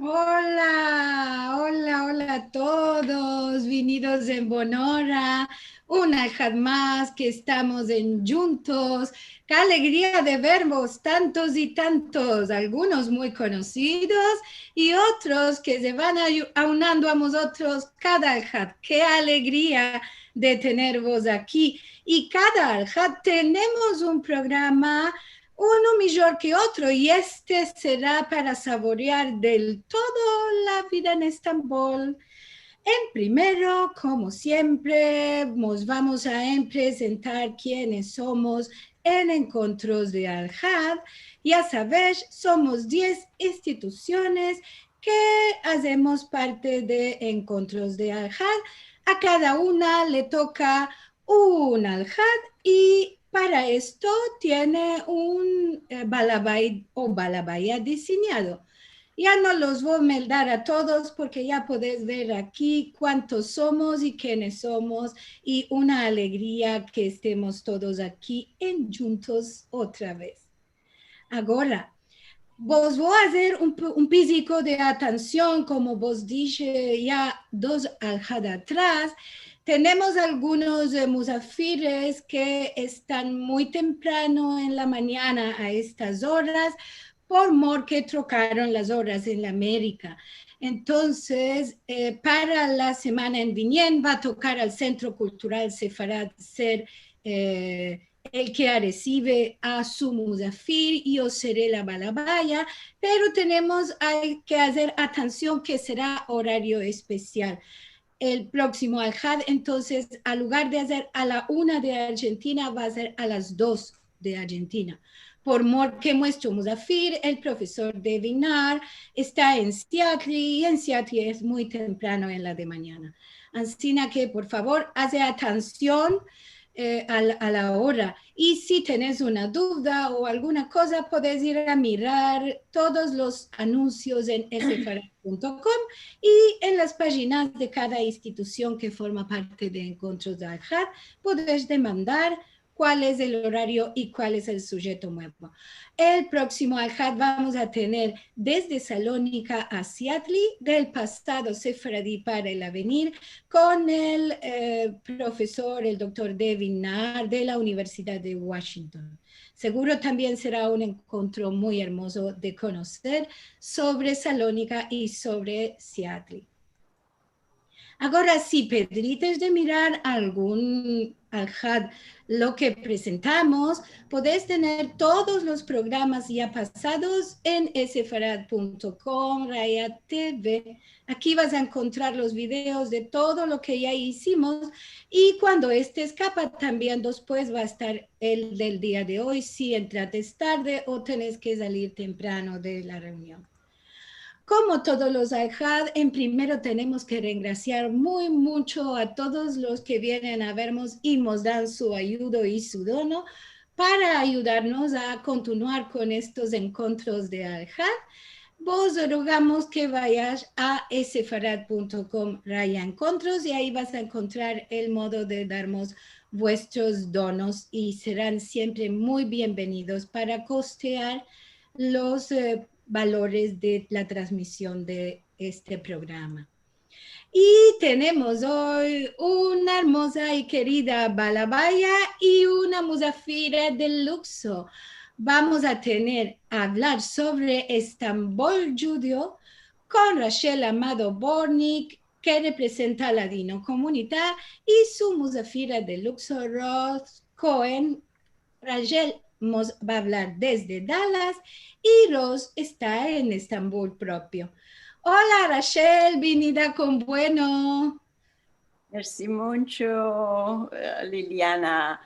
Hola, hola, hola a todos, venidos en Bonora, una vez más que estamos en juntos. Qué alegría de vervos, tantos y tantos, algunos muy conocidos y otros que se van aunando a nosotros cada vez. Qué alegría de tenervos aquí. Y cada vez tenemos un programa uno mejor que otro, y este será para saborear del todo la vida en Estambul. En primero, como siempre, nos vamos a presentar quiénes somos en Encontros de Al-Had. Ya sabes, somos 10 instituciones que hacemos parte de Encontros de Al-Had. A cada una le toca un Al-Had y para esto tiene un balabay o balabaya diseñado. Ya no los voy a meldar a todos porque ya podés ver aquí cuántos somos y quiénes somos, y una alegría que estemos todos aquí en juntos otra vez. Ahora, vos voy a hacer un físico de atención, como vos dije ya dos aljadas atrás. Tenemos algunos musafires que están muy temprano en la mañana a estas horas, por mor que trocaron las horas en la América. Entonces, para la semana en Viñén va a tocar al Centro Cultural Sefarad ser el que recibe a su musafir, y yo seré la balabaya, pero hay que hacer atención que será horario especial. El próximo Al-Had, entonces, al lugar de hacer a la 1 de Argentina, va a ser a las 2 de Argentina. Por mor que nuestro musafir, el profesor de Vinar, está en Seattle, y en Seattle es muy temprano en la de mañana. Así que, por favor, hace atención a la hora. Y si tenés una duda o alguna cosa, podés ir a mirar todos los anuncios en sfara.com y en las páginas de cada institución que forma parte de Encontros de Al-Had. Podés demandar cuál es el horario y cuál es el sujeto nuevo. El próximo Al-Had vamos a tener desde Salónica a Seattle, del pasado sefaradí para el avenir, con el profesor, el doctor Devin Naar, de la Universidad de Washington. Seguro también será un encuentro muy hermoso de conocer sobre Salónica y sobre Seattle. Ahora, si pedrites de mirar algún Al-Had, lo que presentamos, podés tener todos los programas ya pasados en sfarad.com, Raya TV. Aquí vas a encontrar los videos de todo lo que ya hicimos, y cuando este escapa también después va a estar el del día de hoy, si entrates tarde o tenés que salir temprano de la reunión. Como todos los Al-Had, en primero tenemos que regraciar muy mucho a todos los que vienen a vernos y nos dan su ayuda y su dono para ayudarnos a continuar con estos encuentros de Al-Had. Vos rogamos que vayas a sfarad.com encontros, y ahí vas a encontrar el modo de darnos vuestros donos, y serán siempre muy bienvenidos para costear los valores de la transmisión de este programa. Y tenemos hoy una hermosa y querida balabaya y una musafira del luxo. Vamos a hablar sobre Estambul judío con Rachel Amado Bornik, que representa a la Dino Comunidad, y su musafira de luxo, Ross Cohen. Rachel nos va a hablar desde Dallas y Ross está en Estambul propio. Hola Rachel, venida con bueno. Merci mucho, Liliana.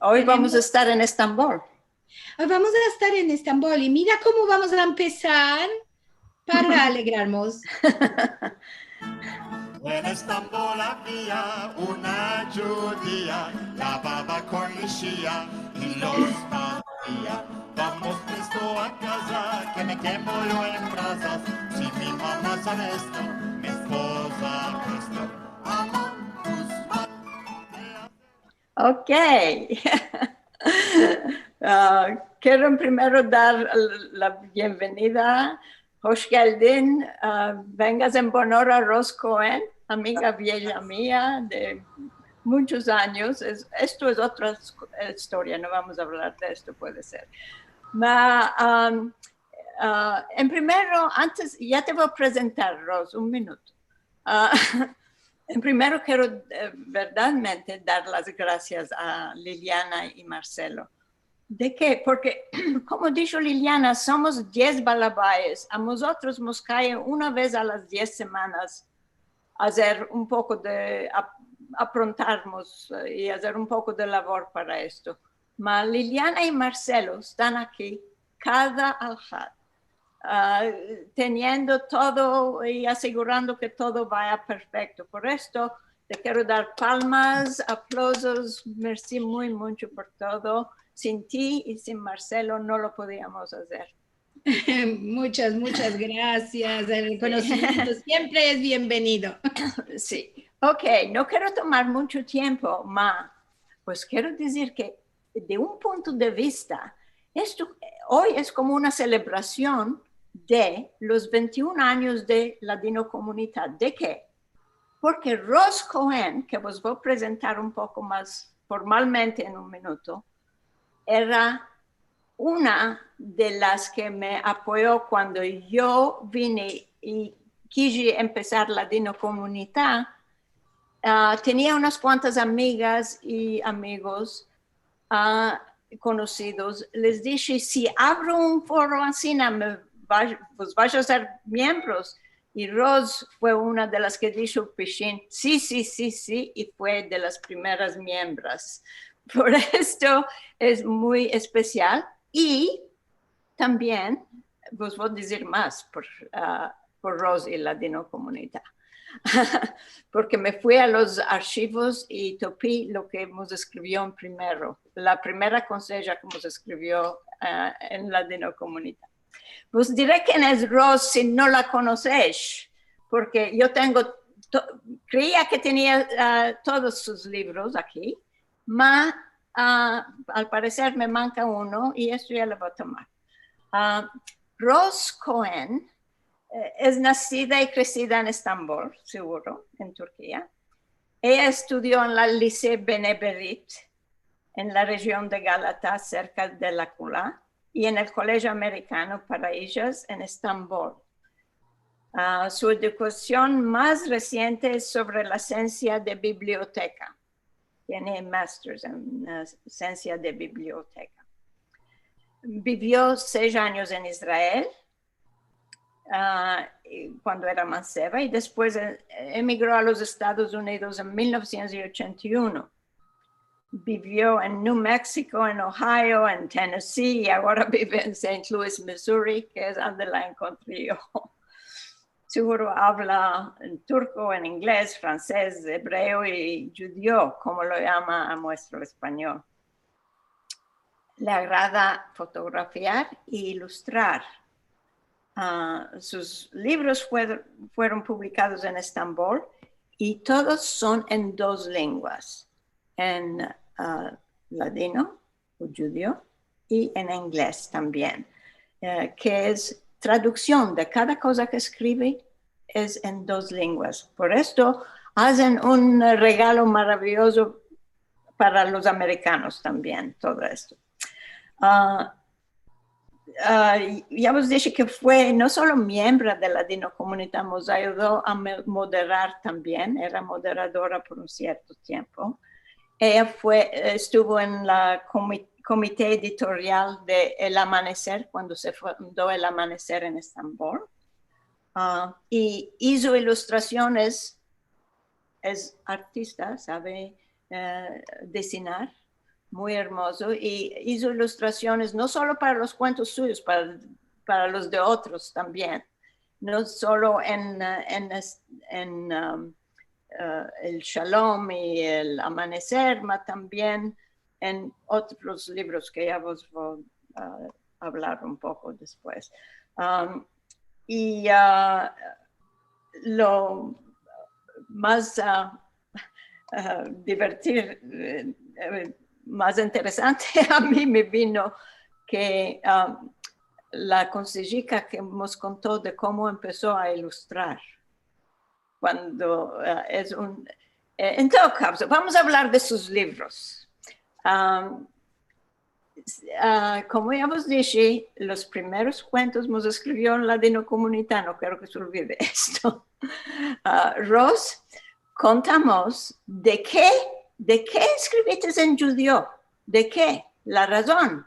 Hoy vamos a estar en Estambul. Hoy vamos a estar en Estambul y mira cómo vamos a empezar para alegrarnos. En Estambul había una judía, lavaba con lejía y los batía. Vamos presto a casa, que me quemo yo en brasas. Si mi mamá sabe esto, mi esposa presto. Ok. Quiero primero dar la bienvenida Hoşgeldin, vengas en honor a Ros Cohen, amiga vieja mía de muchos años. Esto es otra historia, no vamos a hablar de esto, puede ser. En primero, antes, ya te voy a presentar, Ros, un minuto. En primero quiero verdaderamente dar las gracias a Liliana y Marcelo. ¿De qué? Porque, como dijo Liliana, somos 10 balabayes. A nosotros nos cae una vez a las 10 semanas hacer un poco de, aprontarnos y hacer un poco de labor para esto. Mas Liliana y Marcelo están aquí cada alhad, teniendo todo y asegurando que todo vaya perfecto. Por esto te quiero dar palmas, aplausos, merci muy mucho por todo. Sin ti y sin Marcelo no lo podíamos hacer. Muchas gracias. El reconocimiento siempre es bienvenido. Sí, ok, no quiero tomar mucho tiempo, pues quiero decir que de un punto de vista, esto hoy es como una celebración de los 21 años de Ladino Comunidad. ¿De qué? Porque Ros Cohen, que os voy a presentar un poco más formalmente en un minuto, era una de las que me apoyó cuando yo vine y quise empezar Ladino Comunidad. Tenía unas cuantas amigas y amigos conocidos. Les dije, si abro un foro así, pues vais a ser miembros. Y Ros fue una de las que dijo, Pichín, sí, y fue de las primeras miembros. Por esto es muy especial. Y también, pues voy a decir más por Ros y Ladino Comunidad. Porque me fui a los archivos y topé lo que nos escribió en primero, la primera conseja que nos escribió en Ladino Comunidad. Pues diré quién es Ros si no la conocéis, porque yo creía que tenía todos sus libros aquí, pero al parecer me manca uno y esto ya lo voy a tomar. Ros Cohen es nacida y crecida en Estambul, seguro, en Turquía. Ella estudió en la Liceo Beneberit, en la región de Galata, cerca de la Kula, y en el Colegio Americano para ellas en Estambul. Su educación más reciente es sobre la ciencia de biblioteca. Tiene máster en ciencia de biblioteca. Vivió 6 años en Israel, cuando era manceba, y después emigró a los Estados Unidos en 1981. Vivió en New Mexico, en Ohio, en Tennessee, y ahora vive en St. Louis, Missouri, que es donde la encontré yo. Seguro habla en turco, en inglés, francés, hebreo y judío, como lo llama a nuestro español. Le agrada fotografiar e ilustrar. Sus libros fueron publicados en Estambul y todos son en 2 lenguas, en ladino o judío y en inglés también, que es traducción de cada cosa que escribe, es en 2 lenguas. Por esto hacen un regalo maravilloso para los americanos también, todo esto. Ya os dije que fue no solo miembro de la Ladino Comunidad, nos ayudó a moderar también, era moderadora por un cierto tiempo. Ella estuvo en la comité editorial de El Amanecer, cuando se fundó El Amanecer en Estambul, y hizo ilustraciones, es artista, sabe diseñar, muy hermoso, y hizo ilustraciones no solo para los cuentos suyos, para los de otros también, no solo en el Shalom y el Amanecer, pero también en otros libros que ya vos voy a hablar un poco después. Lo más más interesante a mí me vino que la consejica que nos contó de cómo empezó a ilustrar. Cuando es un... en todo caso, vamos a hablar de sus libros. Como ya vos dije, los primeros cuentos nos escribió en ladino comunitario, no quiero que se olvide esto. Ros, contamos de qué escribiste en judío, de qué, la razón.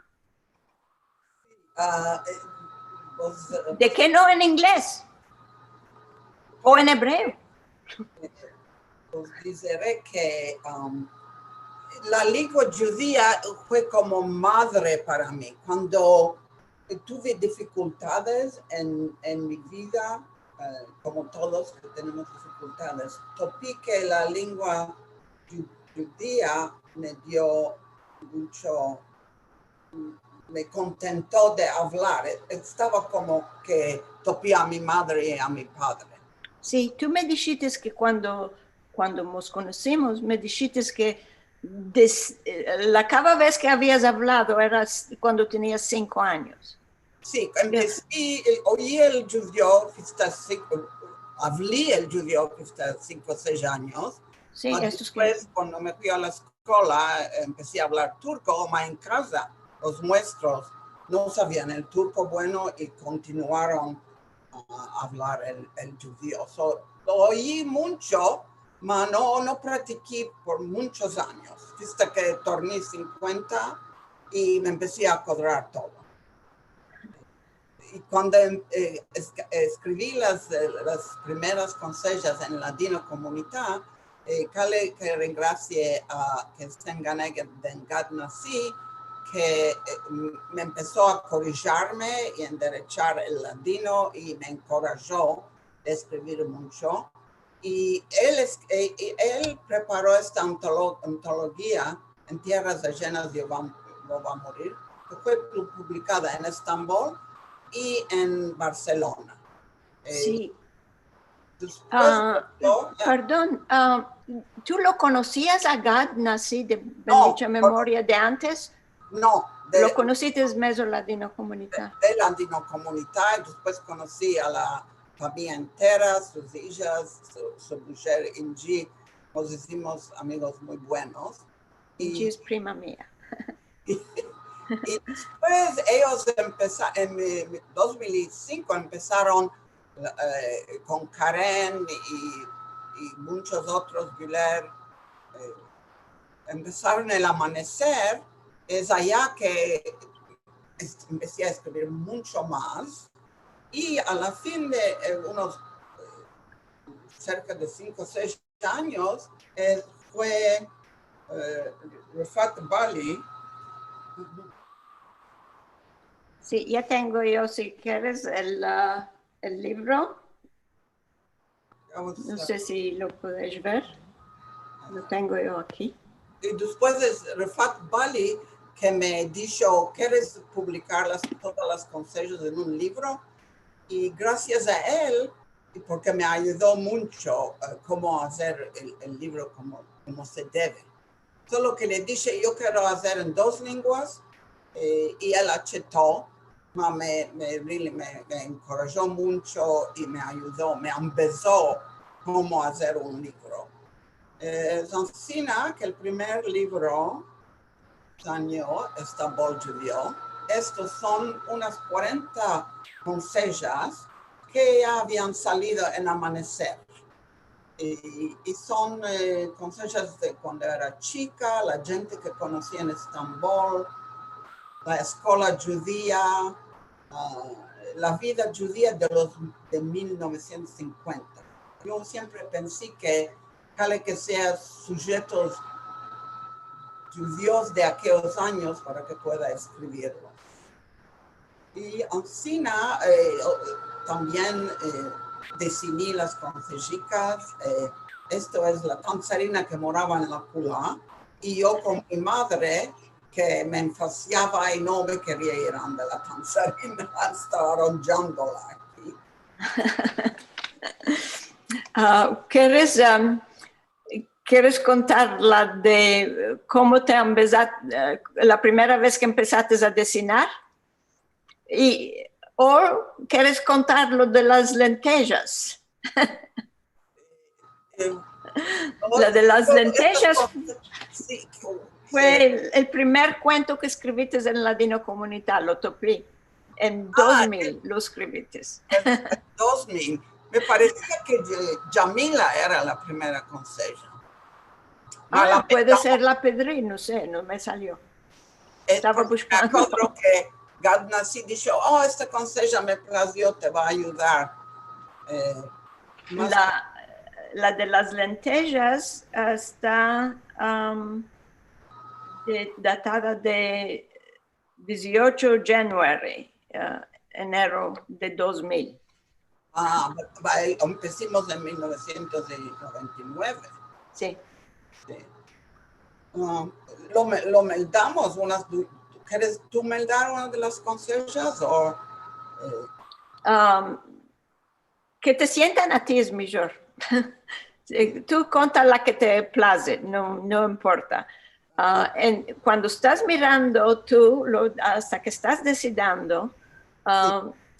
¿De qué no en inglés? ¿O en hebreo? Os diré que la lengua judía fue como madre para mí. Cuando tuve dificultades en mi vida, como todos que tenemos dificultades, topé que la lengua judía me dio mucho, me contentó de hablar. Estaba como que topé a mi madre y a mi padre. Sí, tú me dijiste que cuando nos conocimos, me dijiste que cada vez que habías hablado era cuando tenías 5 años. Sí, oí el judío hablé el judío hasta 5 o 6 años. Sí, después, cuando me fui a la escuela, empecé a hablar turco, más en casa. Los nuestros no sabían el turco bueno y continuaron a hablar el judío. Lo oí mucho, pero no practiqué por muchos años, hasta que torné 50 y me empecé a acordar todo. Y cuando escribí las primeras consejos en ladino comunidad, que ringracie a que tengan en Gad Nasi, que me empezó a corregirme y enderechar el ladino y me encorajó a escribir mucho. Y él preparó esta antología en Tierras Ajenas yo va a morir, que fue publicada en Estambul y en Barcelona. Sí. Perdón, ¿tú lo conocías a Gad Nasi de Bendita Memoria de antes? No. ¿Lo conociste medio ladino comunitario? De ladino comunitario, después conocí a la familia entera, sus hijas, su mujer Ingi, nos hicimos amigos muy buenos. Ingi es prima mía. Y después ellos empezaron, en 2005 empezaron con Karen y muchos otros, Güler, empezaron el amanecer. Es allá que empecé a escribir mucho más y a la fin de unos cerca de 5 o 6 años fue Rafat Bali. Sí, ya tengo yo, si quieres, el libro. No sé si lo puedes ver. Lo tengo yo aquí. Y después es Rafat Bali que me dijo, ¿quieres publicar todas las consejos en un libro? Y gracias a él, porque me ayudó mucho cómo hacer el libro como se debe. Solo que le dije, yo quiero hacer en 2 lenguas, y él aceptó, me encorajó mucho y me ayudó, me empezó cómo hacer un libro. Zancina, que el primer libro año Estambul judío, estos son unas 40 consejos que ya habían salido en Amanecer. Y son consejos de cuando era chica, la gente que conocía en Estambul, la escuela judía, la vida judía de 1950. Yo siempre pensé que cada que sean sujetos judíos de aquellos años para que pueda escribirlo. Y Ancina también decidí las consejicas. Esto es la tanzarina que moraba en la Cula y yo con mi madre que me enfaciaba y no me quería ir a la tanzarina, estaba arrollándola aquí. ¿Quieres contar de cómo te empezaste, la primera vez que empezaste a diseñar? Y ¿O quieres contar lo de las lentejas? La de las lentejas Sí, fue el primer cuento que escribiste en Ladino Comunidad, lo topé. En 2000 lo escribiste. 2000. Me parecía que Yamila era la primera conseja. Puede ser la Pedri, no sé, no me salió. Estaba buscando. Me acuerdo que Gadna sí dijo, esta conseja me plació, te va a ayudar. La de las lentejas está datada de 18 de enero de 2000. Empecimos en 1999. Sí. Lo meldamos. ¿Quieres tú meldar una de las consejas? Que te sientan a ti es mejor. Tú conta la que te place, no importa. Cuando estás mirando tú, hasta que estás decidiendo,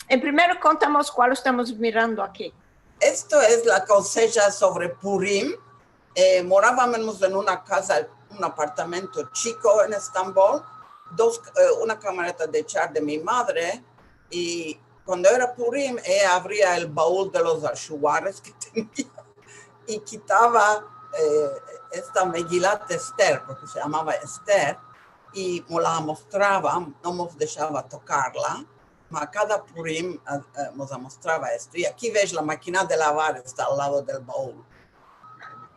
en primero contamos cuál estamos mirando aquí. Esto es la conseja sobre Purim. Morábamos en una casa, un apartamento chico en Estambul, una camareta de echar de mi madre, y cuando era Purim, ella abría el baúl de los ashuares que tenía y quitaba esta Megilat Esther, porque se llamaba Esther, y me la mostraba, no nos dejaba tocarla. A cada Purim nos mostraba esto. Y aquí ves la máquina de lavar, está al lado del baúl.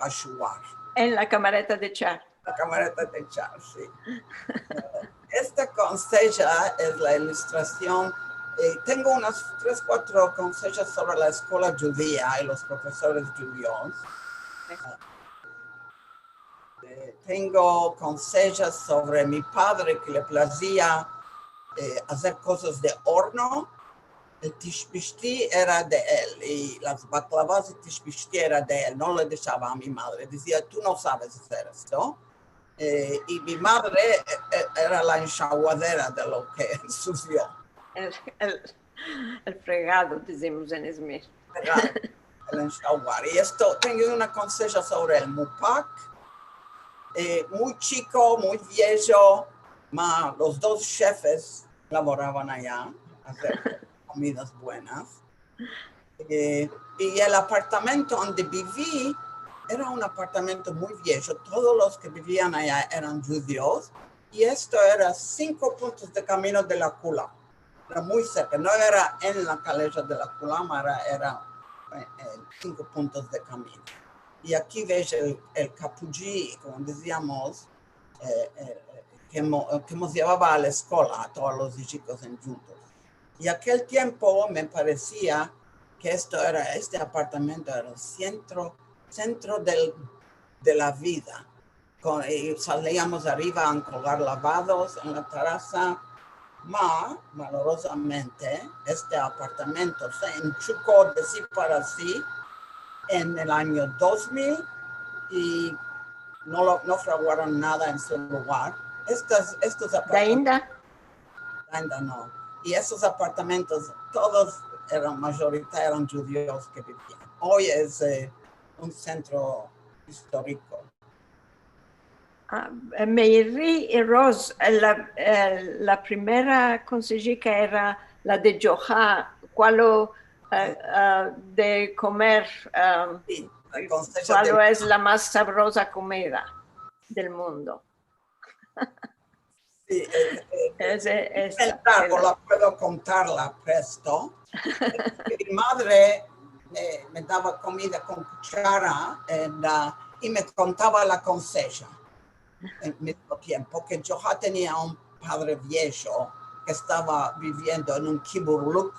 Ashuar. En la camareta de echar. La camareta de echar, sí. Esta conseja es la ilustración. Tengo unas 3, 4 consejas sobre la escuela judía y los profesores judíos. Tengo consejas sobre mi padre que le placía hacer cosas de horno. El tishbishti era de él y las baklavas de tishbishti era de él. No le dejaba a mi madre. Decía, tú no sabes hacer esto. Y mi madre era la enxaguadera de lo que ensució. El fregado, decimos en Esmir. El enxaguar. Y esto, tengo una conseja sobre el mupak. Muy chico, muy viejo. Los 2 jefes laboraban allá, hacer comidas buenas. Y el apartamento donde viví era un apartamento muy viejo. Todos los que vivían allá eran judíos. Y esto era 5 puntos de camino de la Kula. Era muy cerca. No era en la calleja de la Kulama, era 5 puntos de camino. Y aquí ves el capullí, como decíamos, que nos llevaba a la escuela, a todos los chicos juntos. Y aquel tiempo me parecía que este apartamento era el centro de la vida. Y salíamos arriba a colgar lavados en la terraza. Malorosamente, este apartamento se enchucó de sí para sí en el año 2000 y no fraguaron nada en su lugar. Estos apartamentos... Ainda no. Y esos apartamentos, todos mayoritariamente eran judíos que vivían. Hoy es un centro histórico. Meiri y Ros, la primera consejera era la de Johá, ¿cuál de comer? Sí, ¿Cuál es la más sabrosa comida del mundo? Sí, la puedo contarla presto. Mi madre me daba comida con cuchara y me contaba la conseja al mismo tiempo, que yo ya tenía un padre viejo que estaba viviendo en un kibbutz.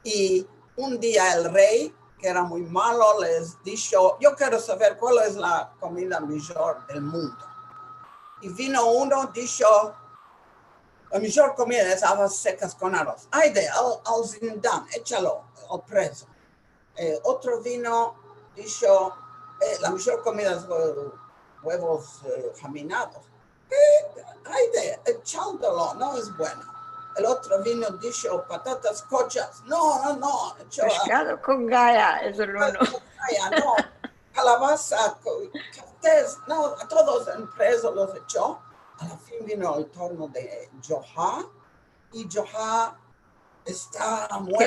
Y un día el rey, que era muy malo, les dijo, yo quiero saber cuál es la comida mejor del mundo. Y vino uno, dijo, la mejor comida es habas secas con arroz. Hayde, al zindán, échalo, al preso. Otro vino, dijo, la mejor comida es huevos jaminados. Hayde, echándolo, no es bueno. el otro vino dijo patatas cochas. No. Pescado con gaya es el uno. No, calabaza, cafés, no, a todos en preso los echó. A la fin vino el turno de Joha, y Joha está muerto.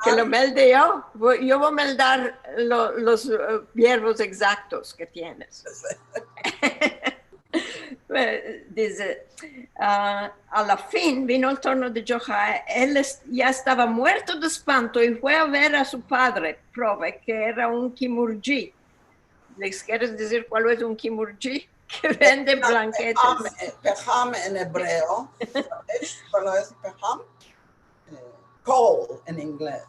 Que lo melde yo. Yo voy a meldar los verbos exactos que tienes. Dice, a la fin vino el turno de Joha. Él ya estaba muerto de espanto y fue a ver a su padre, Prove, que era un kimurji. ¿Les quieres decir cuál es un kimurji? Que vende blanquetes. Peham en hebreo. ¿Cuál es peham? Coal en inglés.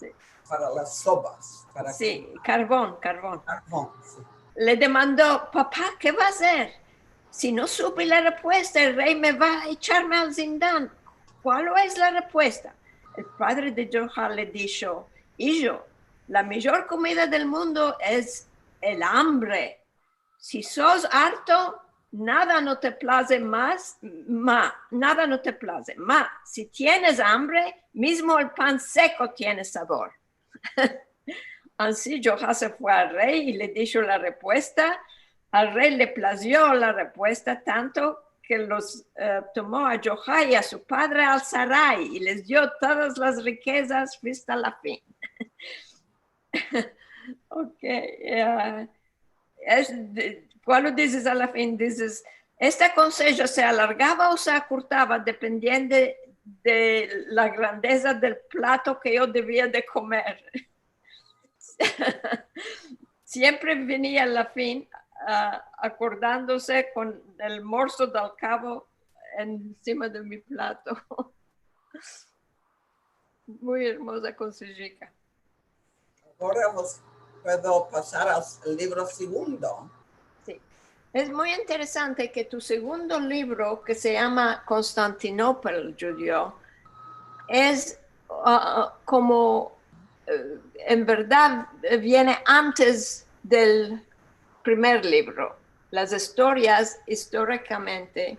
Sí. Para las sobas. Sí, carbón. Sí. Le demandó, papá, ¿qué va a hacer? Si no supe la respuesta, el rey me va a echarme al zindán. ¿Cuál es la respuesta? El padre de Joha le dijo, hijo, la mejor comida del mundo es el hambre. Si sos harto, nada no te place más, nada no te place. Si tienes hambre, mismo el pan seco tiene sabor. Así Joha se fue al rey y le dijo la respuesta. Al rey le plació la respuesta tanto que los tomó a Joha y a su padre al saray y les dio todas las riquezas hasta la fin. Ok. Cuando dices a la fin, dices, este consejo se alargaba o se acortaba dependiendo de la grandeza del plato que yo debía de comer. Siempre venía a la fin acordándose con el morso del cabo encima de mi plato. Muy hermosa consejica. Ahora puedo pasar al libro segundo. Sí. Es muy interesante que tu segundo libro, que se llama Constantinopla judío, es como, en verdad, viene antes del primer libro. Las historias históricamente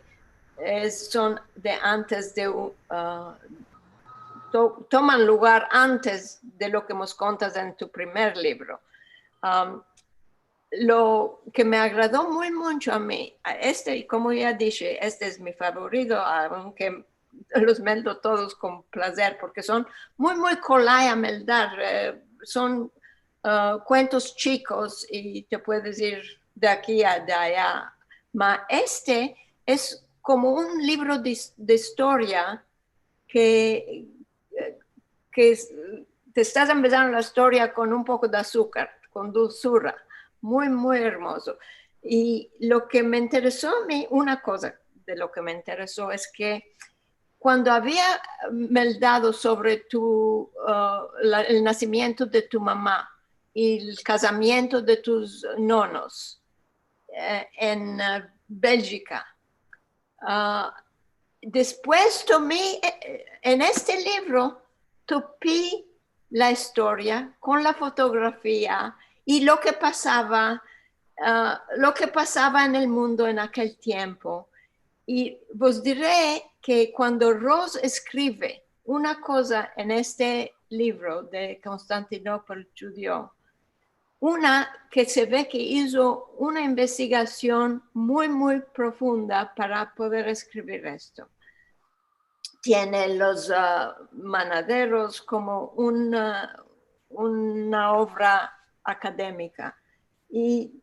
son de antes de toman lugar antes de lo que nos contas en tu primer libro. Lo que me agradó muy mucho a mí, como ya dije, este es mi favorito, aunque los meldo todos con placer, porque son muy colay a meldar, son cuentos chicos y te puedes ir de aquí a de allá. Ma este es como un libro de historia que te estás empezando la historia con un poco de azúcar, con dulzura, muy hermoso. Y lo que me interesó a mí, una cosa de lo que me interesó es que cuando había meldado sobre el nacimiento de tu mamá y el casamiento de tus nonos en Bélgica, después tomé en este libro, topé la historia con la fotografía y lo que pasaba en el mundo en aquel tiempo. Y vos diré que cuando Rose escribe una cosa en este libro de Constantinopla judío, una que se ve que hizo una investigación muy profunda para poder escribir esto. Tiene los manaderos como una obra académica. Y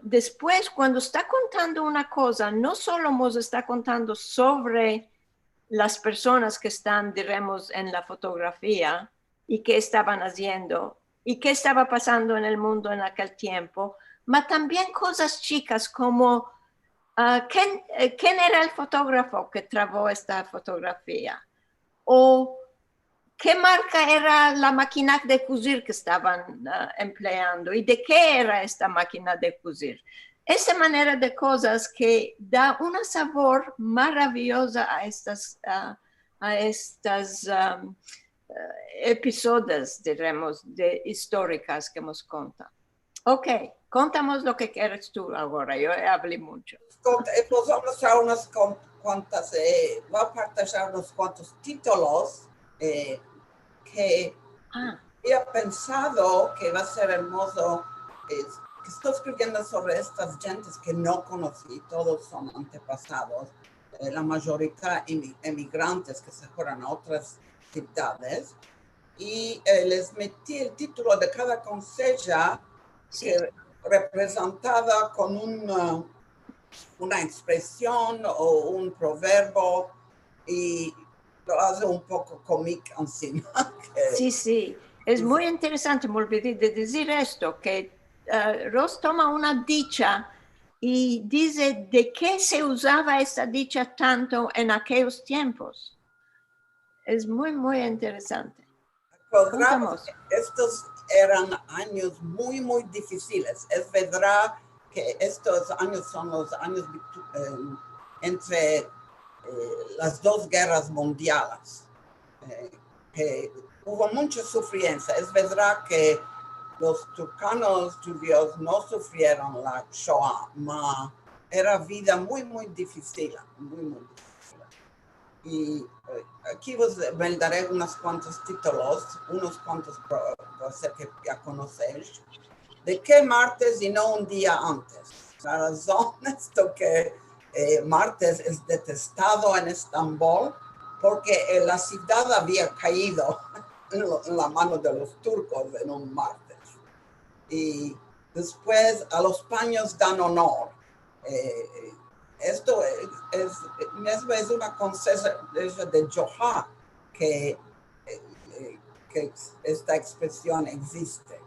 después, cuando está contando una cosa, no solo nos está contando sobre las personas que están, diremos, en la fotografía y qué estaban haciendo y qué estaba pasando en el mundo en aquel tiempo, pero también cosas chicas como ¿quién era el fotógrafo que trabó esta fotografía? ¿O qué marca era la máquina de coser que estaban empleando? ¿Y de qué era esta máquina de coser? Esa manera de cosas que da un sabor maravilloso a estas episodios, diremos, históricas que nos contan. Ok, contamos lo que quieres tú ahora. Yo hablé mucho. Vamos a unas va a partager unos cuantos títulos que había pensado que va a ser hermoso, que estoy escribiendo sobre estas gentes que no conocí, todos son antepasados, la mayoría emigrantes que se fueron a otras ciudades, y les metí el título de cada conseja que representada con una expresión o un proverbio, y lo hace un poco cómico encima. Sí. Es muy interesante, me olvidé de decir esto, que Ross toma una dicha y dice de qué se usaba esta dicha tanto en aquellos tiempos. Es muy, muy interesante. Estos eran años muy, muy difíciles. Es verdad que estos años son los años entre las dos guerras mundiales. Que hubo mucha sufriencia. Es verdad que los turcanos judíos no sufrieron la Shoah, pero era vida muy, muy difícil, muy, muy difícil. Y aquí me daré unos cuantos títulos, unos cuantos por ser que ya conocéis. ¿De qué martes y no un día antes? La razón es que martes es detestado en Estambul porque la ciudad había caído en la mano de los turcos en un martes. Y después a los paños dan honor. Esto es una concesión de Johá que esta expresión existe.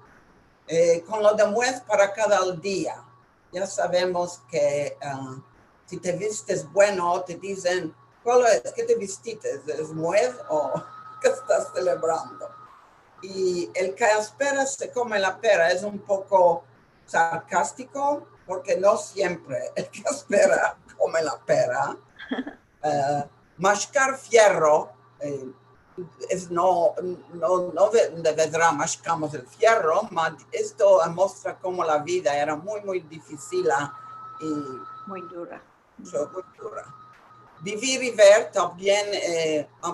Con lo de muez para cada día. Ya sabemos que si te vistes bueno, te dicen, ¿cuál es? ¿Qué te vististe? ¿Es muez o qué estás celebrando? Y el que espera se come la pera es un poco sarcástico, porque no siempre el que espera come la pera. Mascar fierro, no de verdad mascamos el fierro, pero esto muestra cómo la vida era muy, muy difícil y muy dura. Muy dura. Vivir y ver también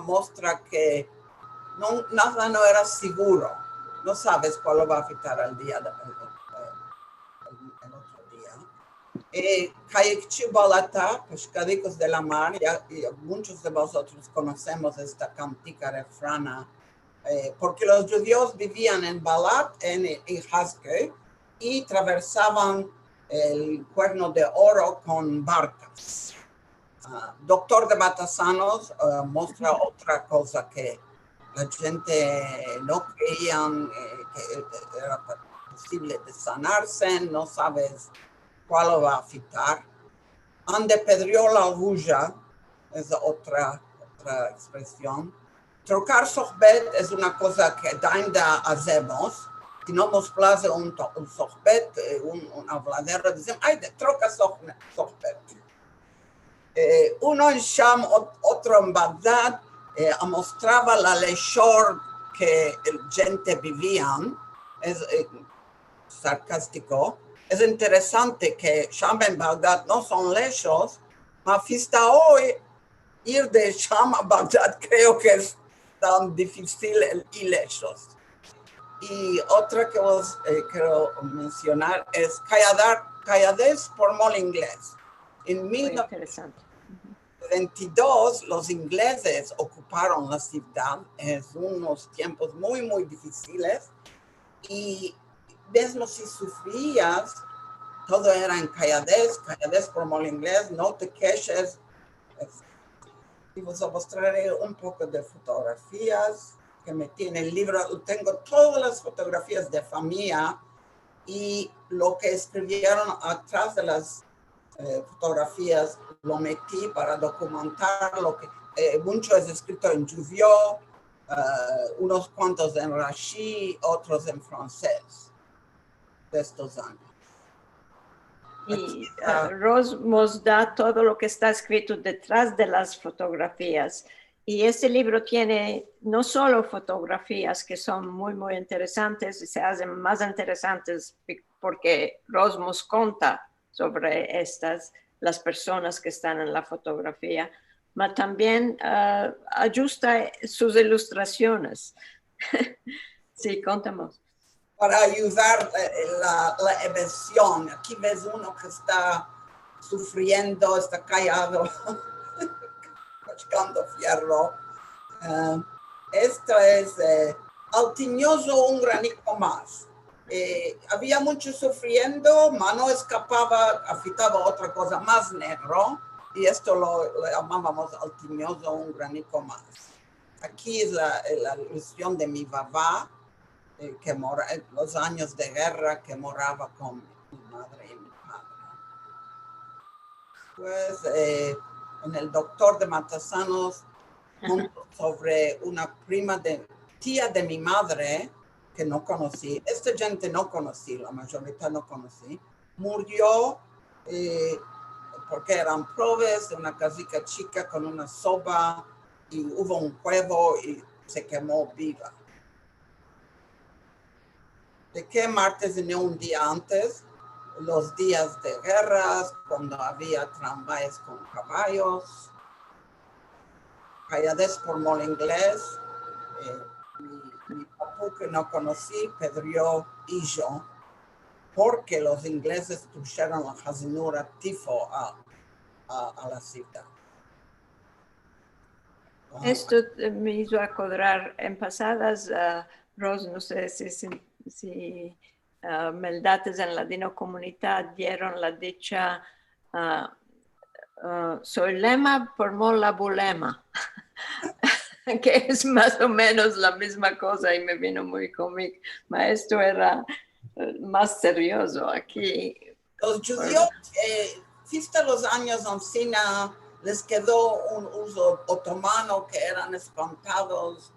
muestra que nada no era seguro. No sabes cuál va a afectar al día, el otro día. Kayikchibalata, pescadicos de la mar, y muchos de vosotros conocemos esta cantica refrana, porque los judíos vivían en Balat, en Hazke, y atravesaban el Cuerno de Oro con barcas. Doctor de Batasanos muestra otra cosa que la gente no creían que era posible de sanarse, no sabes cuál va a afectar. Ande Pedriola Ruja es otra expresión. Trocar sohbet es una cosa que ainda hacemos. Si no nos place un sohbet, un habladero, decimos, ay, troca sohbet. Uno en Sham, otro en Bagdad, mostraba la lechor que la gente vivían, es sarcástico. Es interesante que Sham en Bagdad no son lechos, pero hasta hoy ir de Sham a Bagdad creo que es tan difícil el ir lechos. Y otra que os quiero mencionar es calladez por mal inglés. En 1922 los ingleses ocuparon la ciudad en unos tiempos muy, muy difíciles y mismo si sufrías, todo era en calladez por mal inglés, no te quejes. Y os mostraré un poco de fotografías que metí en el libro. Tengo todas las fotografías de familia y lo que escribieron atrás de las fotografías lo metí para documentar lo que mucho es escrito en judío, unos cuantos en rashi, otros en francés de estos años. Y Ros nos da todo lo que está escrito detrás de las fotografías. Y este libro tiene no solo fotografías que son muy, muy interesantes y se hacen más interesantes porque Ros nos cuenta sobre estas, las personas que están en la fotografía, pero también ajusta sus ilustraciones. Sí, contamos. Para ayudar la evasión. Aquí ves uno que está sufriendo, está callado, buscando fierro. Esto es altiñoso un granito más. Había mucho sufriendo, pero no escapaba, afitaba otra cosa más negro, y esto lo llamábamos altiñoso un granito más. Aquí es la ilusión de mi papá, que los años de guerra que moraba con mi madre y mi padre. Pues en el doctor de Matasanos, sobre una tía de mi madre, que no conocí, esta gente no conocí, la mayoría no conocí, murió porque eran probes de una casita chica con una sopa y hubo un huevo y se quemó viva. ¿De qué martes y no un día antes? Los días de guerras, cuando había tramvajes con caballos. Calladez por mal inglés. Mi papá que no conocí, Pedro y yo, porque los ingleses trajeron la jazinura tifo a la ciudad. Esto me hizo acordar en pasadas, Ros, no sé si meldates en la Dino Comunità dieron la dicha soy lema por mo la bulema, que es más o menos la misma cosa y me vino muy cómico, pero esto era más serioso aquí. Los judíos, viste los años ancina, les quedó un uso otomano que eran espantados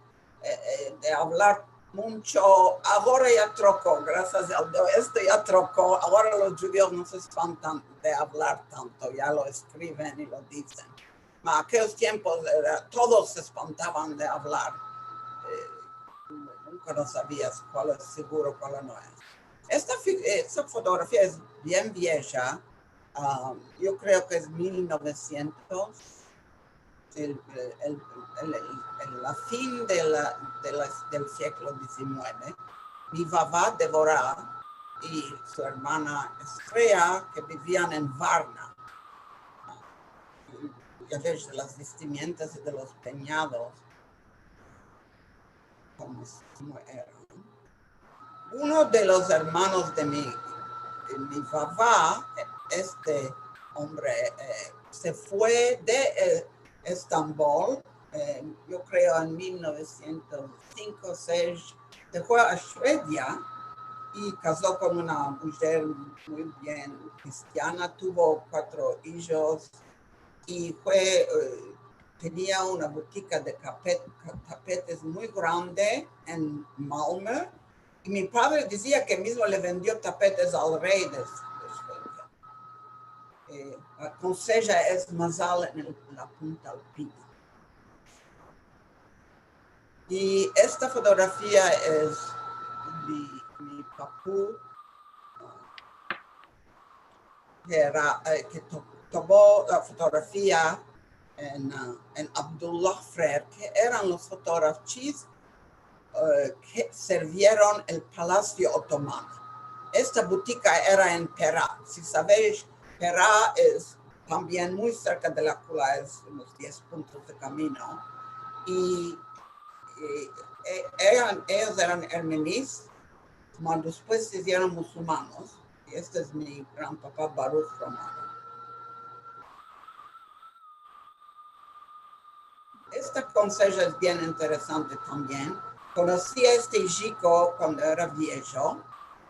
de hablar mucho. Ahora ya trocó, gracias a Dios, esto ya trocó. Ahora los judíos no se espantan de hablar tanto, ya lo escriben y lo dicen. En aquellos tiempos todos se espantaban de hablar. Nunca no sabías cuál es seguro, cuál no es. Esta fotografía es bien vieja. Yo creo que es 1900, la fin del siglo XIX. Mi papá Deborah y su hermana Estrella, que vivían en Varna. Ya ves, de las vestimentas y de los peinados, como eran. Uno de los hermanos de mi papá, este hombre, se fue de Estambul, yo creo en 1905-06, se fue a Suecia y casó con una mujer muy bien cristiana, tuvo 4 hijos y tenía una boutique de tapetes muy grande en Malmö. Y mi padre decía que mismo le vendió tapetes al rey de Suecia. La conseja es más alta en la punta alpina. Y esta fotografía es mi papú, que tomó la fotografía en Abdullah Freire, que eran los fotógrafos que sirvieron el Palacio Otomano. Esta boutique era en Perak. Si sabéis, Perak es también muy cerca de la Kula, es unos 10 puntos de camino. Y ellos eran armenios, pero después se hicieron musulmanos. Y este es mi gran papá Baruch Romano. Esta conseja es bien interesante también. Conocí a este chico cuando era viejo.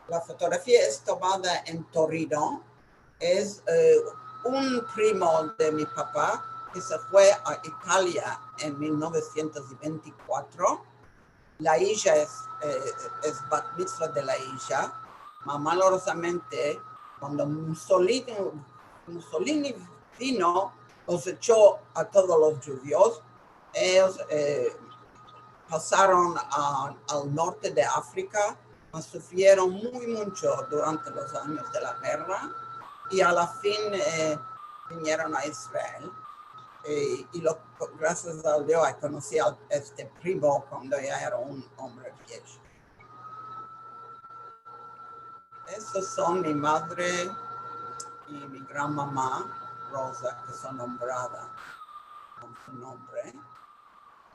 La fotografía es tomada en Torino. Es un primo de mi papá que se fue a Italia en 1924. La hija es bat mitzvah de la hija. Malorosamente, cuando Mussolini vino, los echó a todos los judíos. Ellos pasaron al norte de África, sufrieron mucho durante los años de la guerra y a la fin vinieron a Israel. Gracias a Dios conocí a este primo cuando ya era un hombre viejo. Esos son mi madre y mi gran mamá, Rosa, que son nombradas con su nombre.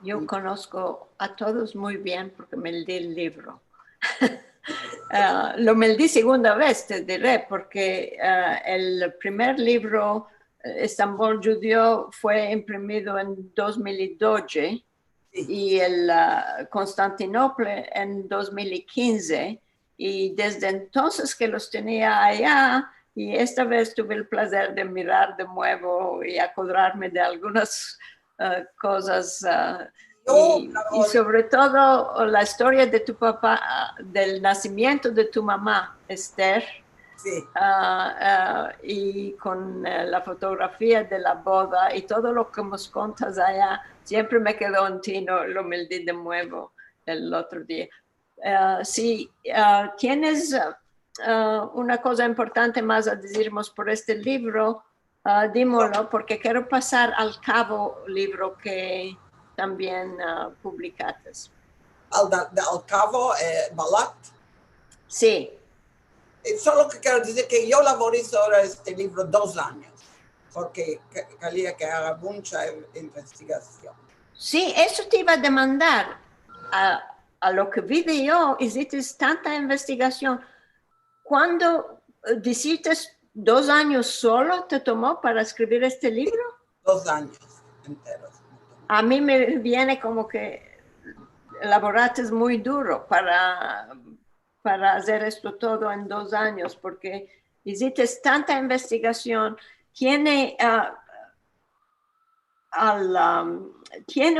Yo conozco a todos muy bien porque me leí el libro. Lo me leí segunda vez, te diré, porque el primer libro, Estambul Judío, fue imprimido en 2012 y el Constantinopla en 2015. Y desde entonces que los tenía allá, y esta vez tuve el placer de mirar de nuevo y acordarme de algunas cosas y sobre todo la historia de tu papá, del nacimiento de tu mamá, Esther, Sí. Y con la fotografía de la boda y todo lo que nos contas allá, siempre me quedó en ti, no, lo me di de nuevo el otro día. Si tienes una cosa importante más a decirnos por este libro, dímelo, porque quiero pasar al cabo libro que también publicaste. Al cabo, Balat. Sí. Solo que quiero decir que yo laboré sobre este libro 2 años, porque quería que haga mucha investigación. Sí, eso te iba a demandar. A lo que vi de yo, hiciste tanta investigación. ¿Cuándo hiciste 2 años solo te tomó para escribir este libro? 2 años enteros. A mí me viene como que elaboraste muy duro para hacer esto todo en 2 años, porque hiciste tanta investigación. Tiene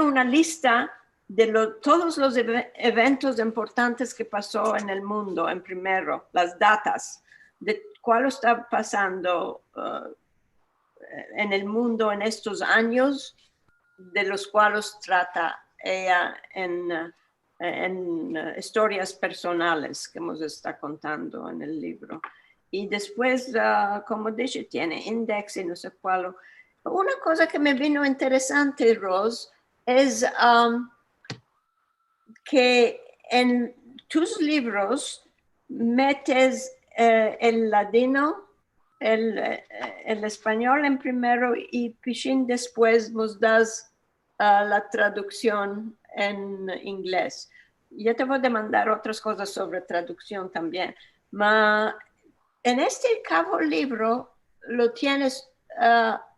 una lista de todos los eventos importantes que pasó en el mundo, en primero, las datas de cuál está pasando en el mundo en estos años, de los cuales trata ella en historias personales que nos está contando en el libro. Y después, como dije, tiene index y no sé cuál. Una cosa que me vino interesante, Rose, es que en tus libros metes el ladino, el español en primero y Pichín después nos das la traducción en inglés. Yo te voy a demandar otras cosas sobre traducción también. En este cabo libro lo tienes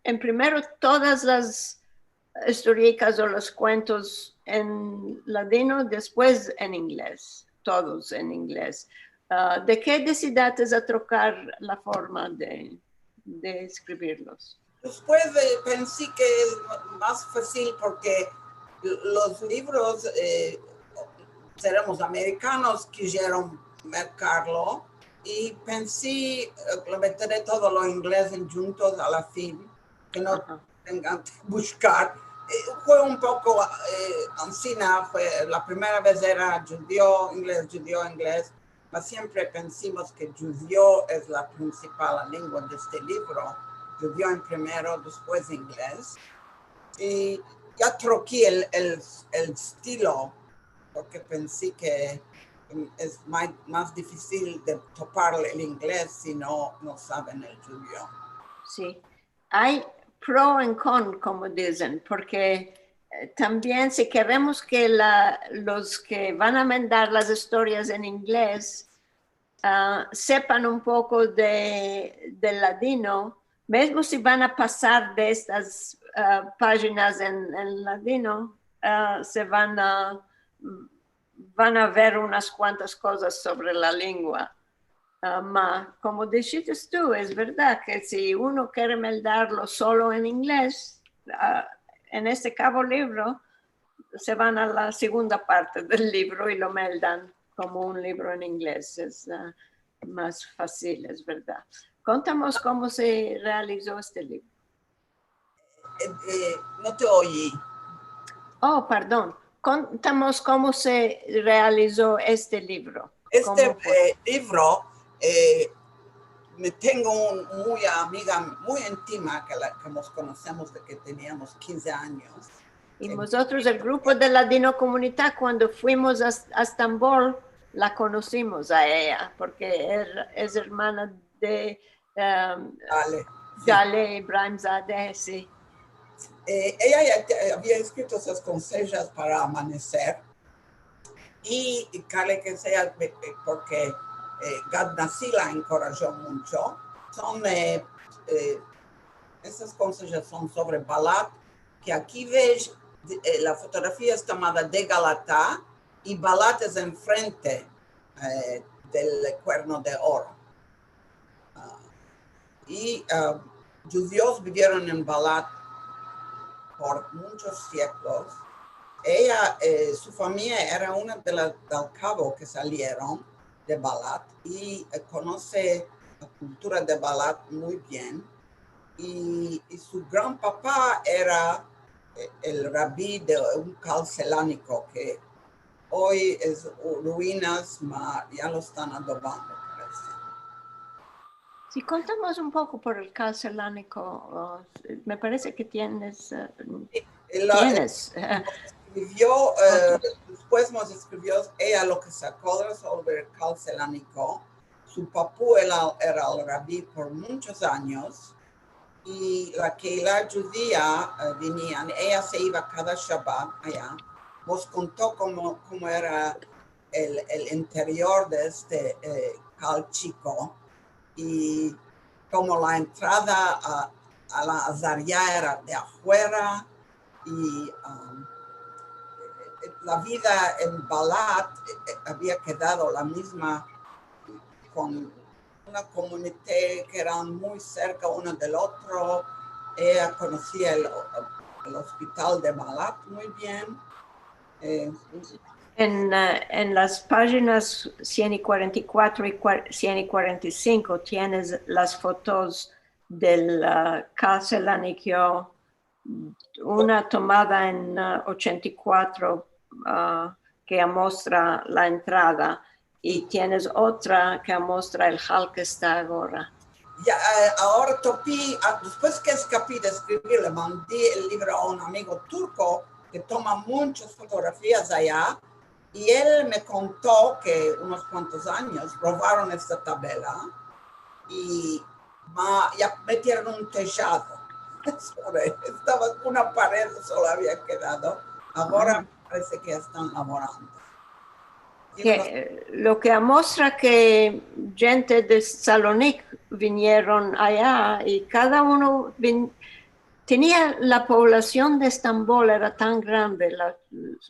en primero todas las historias o los cuentos en ladino, después en inglés, todos en inglés. ¿De qué decidiste a trocar la forma de escribirlos? Después pensé que es más fácil porque los libros, seremos americanos, quisieron marcarlo y pensé lo meteré todo lo inglés juntos a la fin, que no tengan que buscar. Fue un poco ancina, la primera vez era judío, inglés, pero siempre pensamos que judío es la principal lengua de este libro, judío en primero, después inglés. Y ya troqué el estilo, porque pensé que es más difícil de topar el inglés si no saben el judío. Sí, hay pro y con, como dicen, porque también si queremos que los que van a mandar las historias en inglés sepan un poco del ladino, mismo si van a pasar de estas páginas en ladino, se van a ver unas cuantas cosas sobre la lengua. Como dijiste tú, es verdad que si uno quiere mandarlo solo en inglés, en este cabo libro, se van a la segunda parte del libro y lo mandan como un libro en inglés. Es más fácil, es verdad. Contamos cómo se realizó este libro. No te oí. Oh, perdón. Contamos cómo se realizó este libro. Este libro me tengo muy amiga, muy íntima, que nos conocemos de que teníamos 15 años. Y nosotros, el grupo de Ladino Comunidad, cuando fuimos a Estambul, la conocimos a ella, porque es hermana de Gale Ibrahimzadeh, sí. Ella ya había escrito esas consejos para Amanecer, y Kale que sea porque Gad Nassi la encorajó mucho. Esas consejos son sobre Balat, que aquí ves, la fotografía es tomada de Galatá, y Balat es enfrente del cuerno de oro. Judíos vivieron en Balat por muchos siglos. Ella, su familia era una de las del Cabo que salieron de Balat, y conoce la cultura de Balat muy bien. Y su gran papá era el rabí de un calcelánico que hoy es ruinas, ya lo están adobando, parece. Si contamos un poco por el calcelánico, me parece que tienes. Escribió, después nos escribió ella lo que sacó sobre el calcelánico. Su papá era el rabí por muchos años. Y la Keilah judía venían, ella se iba cada Shabbat allá. Nos contó cómo era el interior de este cal chico, y como la entrada a la Azaria era de afuera, y la vida en Balat había quedado la misma, con una comunidad que eran muy cerca uno del otro. Ella conocía el hospital de Balat muy bien. En las páginas 144 y 145 tienes las fotos del calcelánico, una tomada en 84 que muestra la entrada, y tienes otra que muestra el hall que está ahora. Ya, ahora Topi, después que escapé de escribir, le mandé el libro a un amigo turco que toma muchas fotografías allá, y él me contó que unos cuantos años robaron esta tabla y ya metieron un tejado sobre, estaba una pared, solo había quedado. Ahora parece que están laborando. Lo que muestra que gente de Salónica vinieron allá, y cada uno tenía, la población de Estambul era tan grande, la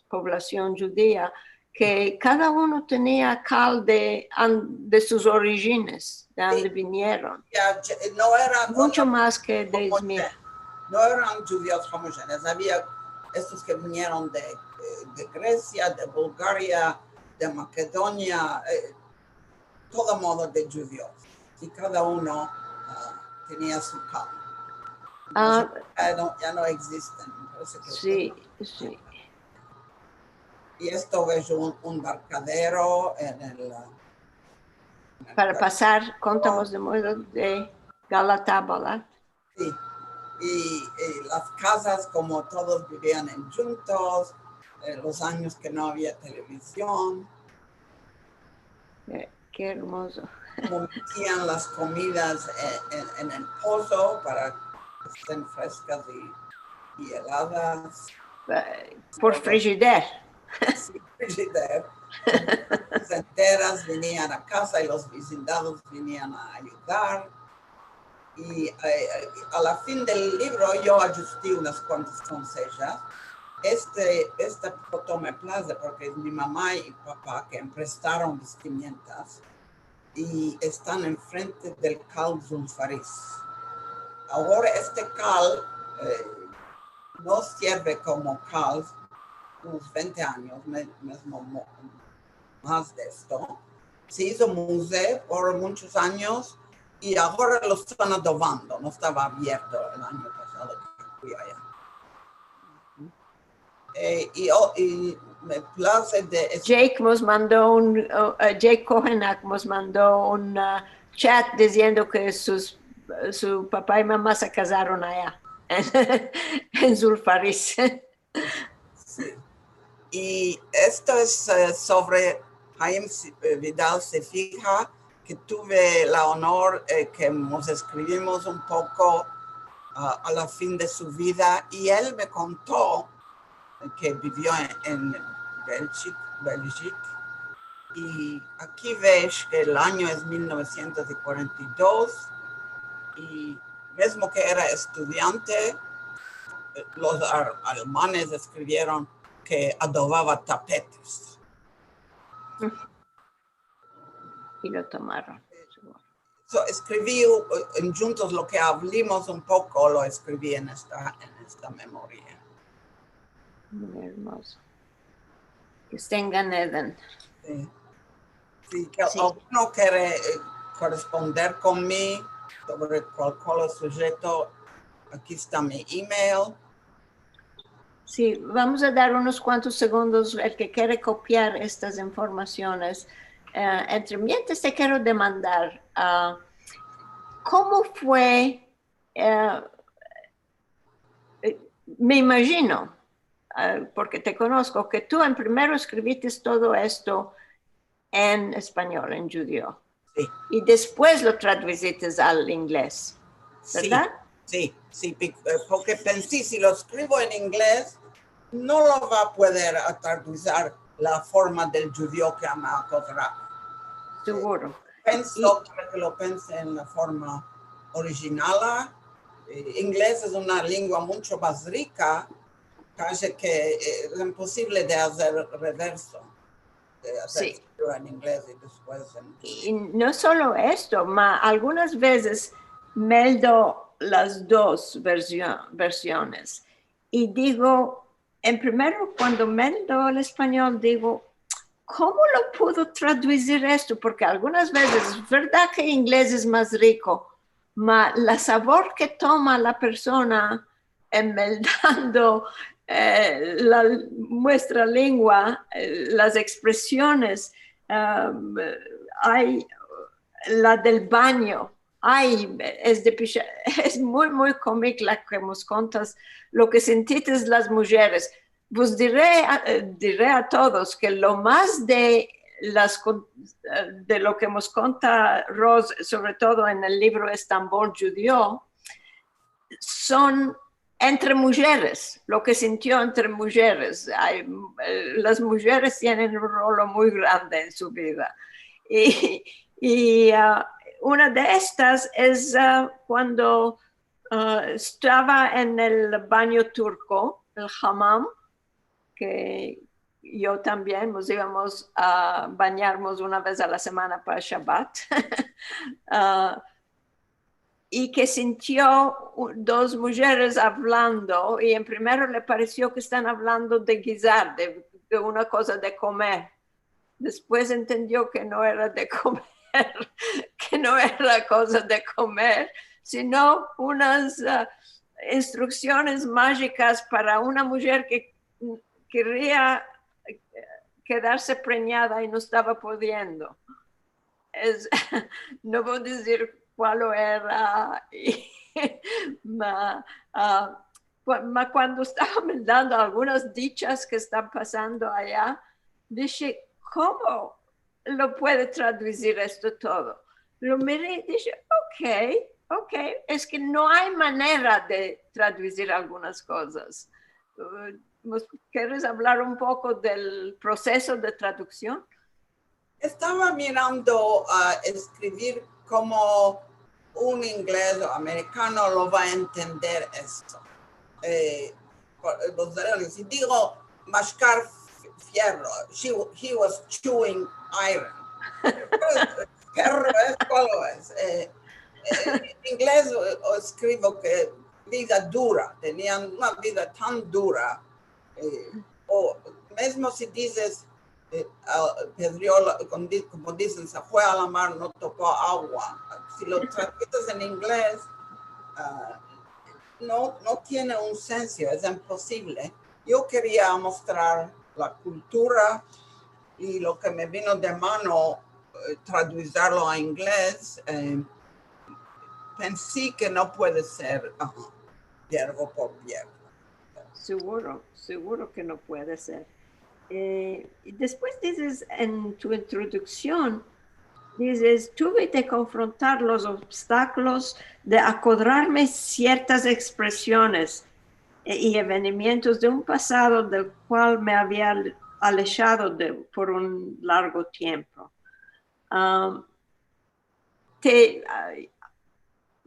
población judía, que cada uno tenía cal de sus orígenes, de donde vinieron. No eran mucho más que de Izmir. No eran judíos homogéneos, había estos que vinieron de Grecia, de Bulgaria, de Macedonia, todo modo de judíos, y cada uno tenía su cal. Ya no existen. Sí, sí. Y esto es un embarcadero para pasar, contamos de modo de Galatá, Balat. Sí, y las casas, como todos vivían juntos, los años que no había televisión. Qué hermoso. Como metían las comidas en el pozo para que estén frescas y heladas. Por frigider. Sí, frigider. Las enteras venían a casa y los vecindados venían a ayudar. Y a la fin del libro yo ajusté unas cuantas consejos. Esta foto me place porque es mi mamá y papá que me prestaron vestimentas y están enfrente del cal Zulfaris. Ahora este cal no sirve como cal unos 20 años, más de esto. Se hizo museo por muchos años y ahora lo están adobando. No estaba abierto el año pasado que fui allá. Y me place de... Jake nos mandó Jake Kohenak nos mandó un chat diciendo que su papá y mamá se casaron allá, en Zulfarís. Sí. Y esto es sobre Jaime Vidal se fija, que tuve el honor que nos escribimos un poco a la fin de su vida, y él me contó que vivió en Bélgica, y aquí ves que el año es 1942, y mismo que era estudiante, los alemanes escribieron que adobaba tapetes. Y lo tomaron. So, escribí en Juntos lo que hablamos un poco, lo escribí en esta memoria. Muy hermoso. Que estén en Eden. Sí. Sí, que Sí. alguno quiere corresponder conmigo sobre cualquier sujeto, aquí está mi email. Sí, vamos a dar unos cuantos segundos el que quiere copiar estas informaciones. Entre mientras te quiero demandar, ¿cómo fue? Me imagino, porque te conozco, que tú en primero escribiste todo esto en español, en judío. Sí. Y después lo traduciste al inglés, ¿verdad? Sí, porque pensé, si lo escribo en inglés, no lo va a poder traducir la forma del judío que me encontrado. Seguro. Pienso que lo pensé en la forma original. Inglés es una lengua mucho más rica, casi que es imposible de hacer reverso. De hacer Sí. en inglés y después en... Y no solo esto, algunas veces meldo las dos versiones y digo, en primero cuando meldo el español digo, ¿cómo lo puedo traducir esto? Porque algunas veces es verdad que inglés es más rico, pero la sabor que toma la persona enmeldando nuestra lengua, las expresiones, hay la del baño, es muy, muy cómica la que nos contas lo que sentiste las mujeres. Pues diré a todos que lo más de lo que nos cuenta Ros, sobre todo en el libro Estambul Judío, son entre mujeres, lo que sintió entre mujeres. Las mujeres tienen un rol muy grande en su vida. Y una de estas es cuando estaba en el baño turco, el hammam, que yo también nos íbamos a bañarnos una vez a la semana para Shabbat. Y que sintió dos mujeres hablando, y en primero le pareció que están hablando de guisar, de una cosa de comer. Después entendió que no era de comer, que no era cosa de comer, sino unas instrucciones mágicas para una mujer que quería quedarse preñada y no estaba pudiendo. No voy a decir cuál era, cuando estaban dando algunas dichas que están pasando allá, dije, ¿cómo lo puede traducir esto todo? Lo miré y dije, ok, es que no hay manera de traducir algunas cosas. ¿Quieres hablar un poco del proceso de traducción? Estaba mirando a escribir como un inglés o americano lo va a entender esto. Si digo mascar fierro, he was chewing iron. Perro es, ¿cuál es? En inglés escribo que vida dura, tenían una vida tan dura. O mismo si dices, Pedriola, como dicen, se fue a la mar, no tocó agua. Si lo traduces en inglés, no tiene un senso, es imposible. Yo quería mostrar la cultura y lo que me vino de mano traducirlo a inglés, pensé que no puede ser verbo por verbo. Seguro que no puede ser. Y después dices en tu introducción, dices, tuve que confrontar los obstáculos de acordarme ciertas expresiones y evenimentos de un pasado del cual me había alejado por un largo tiempo.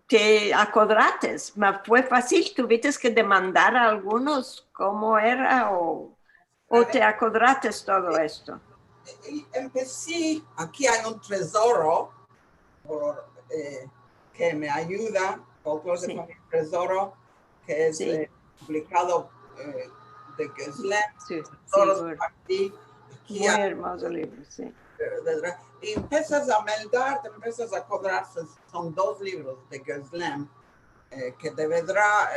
Te acordaste, ¿me fue fácil? ¿Tuviste que demandar a algunos cómo era o te acordaste todo esto? Empecé, aquí hay un tesoro que me ayuda, Folklore de Familia Tesoro, que es publicado de Geslem. Sí, muy hermoso libro, sí. Y empiezas a meldar, te empiezas a acordar, son 2 libros de Geslem, que de verdad,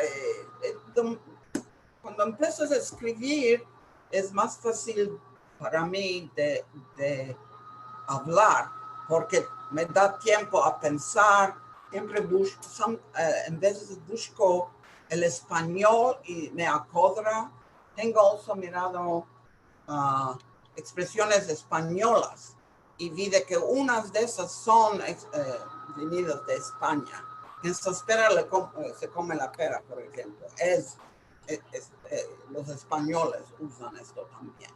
cuando empiezas a escribir, es más fácil para mí de hablar, porque me da tiempo a pensar, siempre en veces busco el español y me acuerdo. Tengo also mirado expresiones españolas y vi de que unas de esas son venidas de España. En Sospera se come la pera, por ejemplo. Los españoles usan esto también.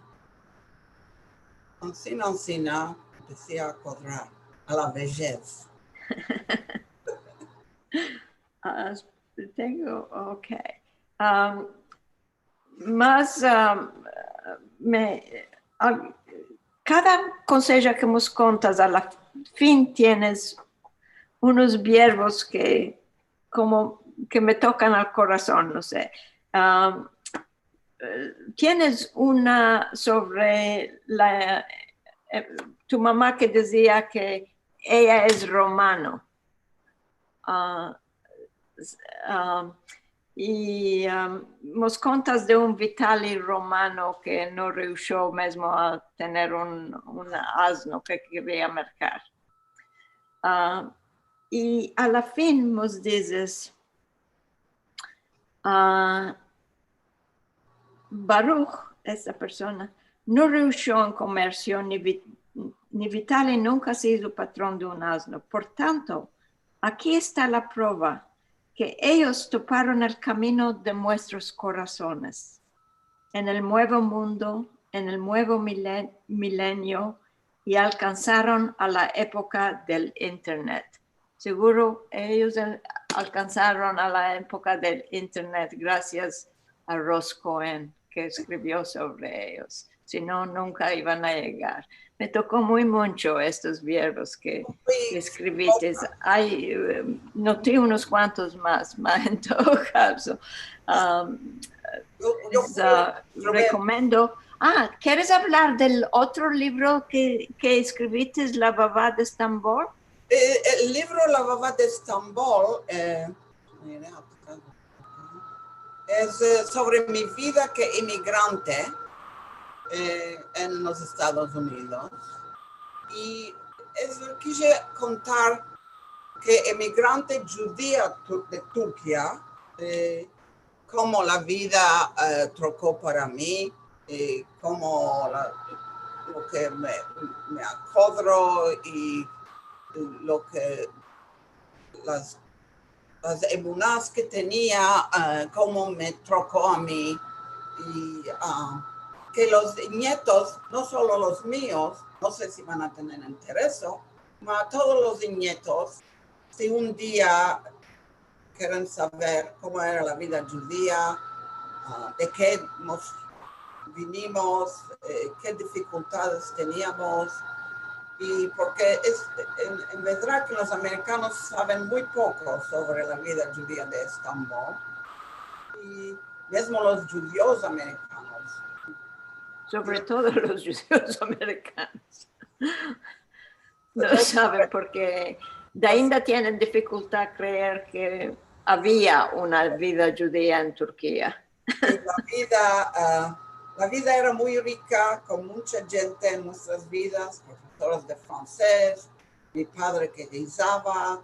Ancina, empecé a acordar a la vejez. Ok. Cada consejo que nos contas, a la fin tienes unos verbos que me tocan al corazón, no sé. Tienes una sobre tu mamá que decía que ella es romano. Y nos contas de un Vitali romano que no rehusó mismo a tener un asno que quería mercar. Y a la fin nos dices, Baruch, esta persona, no rehusó en comercio, ni Vitali nunca ha sido patrón de un asno. Por tanto, aquí está la prueba que ellos toparon el camino de nuestros corazones, en el nuevo mundo, en el nuevo milenio, y alcanzaron a la época del Internet. Seguro ellos alcanzaron a la época del Internet gracias a Ross Cohen, que escribió sobre ellos. Si no, nunca iban a llegar. Me tocó muy mucho estos verbos que escribiste. Noté unos cuantos más en todo caso. Recomiendo. ¿Quieres hablar del otro libro que escribiste, La Babá de Estambul? El libro La Babá de Estambul es sobre mi vida que inmigrante en los Estados Unidos. Y quise contar que emigrante judía de Turquía, cómo la vida trocó para mí, cómo lo que me acuerdo y lo que las emunas que tenía, cómo me trocó a mí, y que los nietos, no solo los míos, no sé si van a tener interés, pero a todos los nietos, si un día quieren saber cómo era la vida judía, de qué nos vinimos, qué dificultades teníamos, y porque en verdad que los americanos saben muy poco sobre la vida judía de Estambul, y mismo los judíos americanos. Sobre todo los judíos americanos. No saben porque de ainda tienen dificultad a creer que había una vida judía en Turquía. La vida era muy rica, con mucha gente en nuestras vidas, profesores de francés, mi padre que guisaba.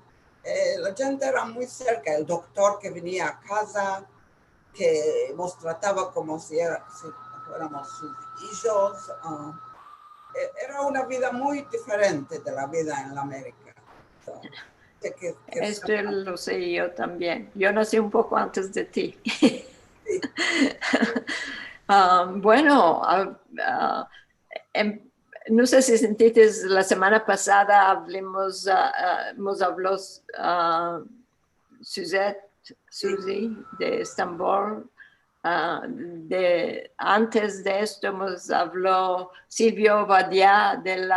La gente era muy cerca, el doctor que venía a casa, que nos trataba como si fuéramos sus hijos. Era una vida muy diferente de la vida en la América. So, Esto lo sé yo también. Yo nací un poco antes de ti. Sí. Bueno, no sé si sentiste, la semana pasada nos habló Susie de Estambul. Antes de esto nos habló Silvio Badia del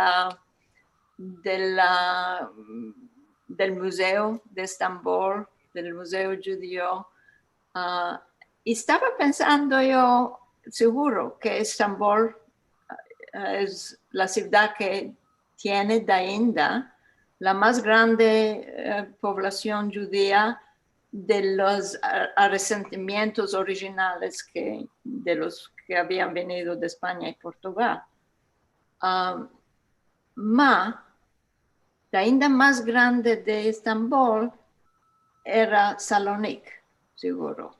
Museo de Estambul, del Museo Judío. Y estaba pensando yo, seguro que Estambul es la ciudad que tiene de India la más grande población judía de los asentamientos originales de los que habían venido de España y Portugal. La India más grande de Estambul era Salónica, seguro,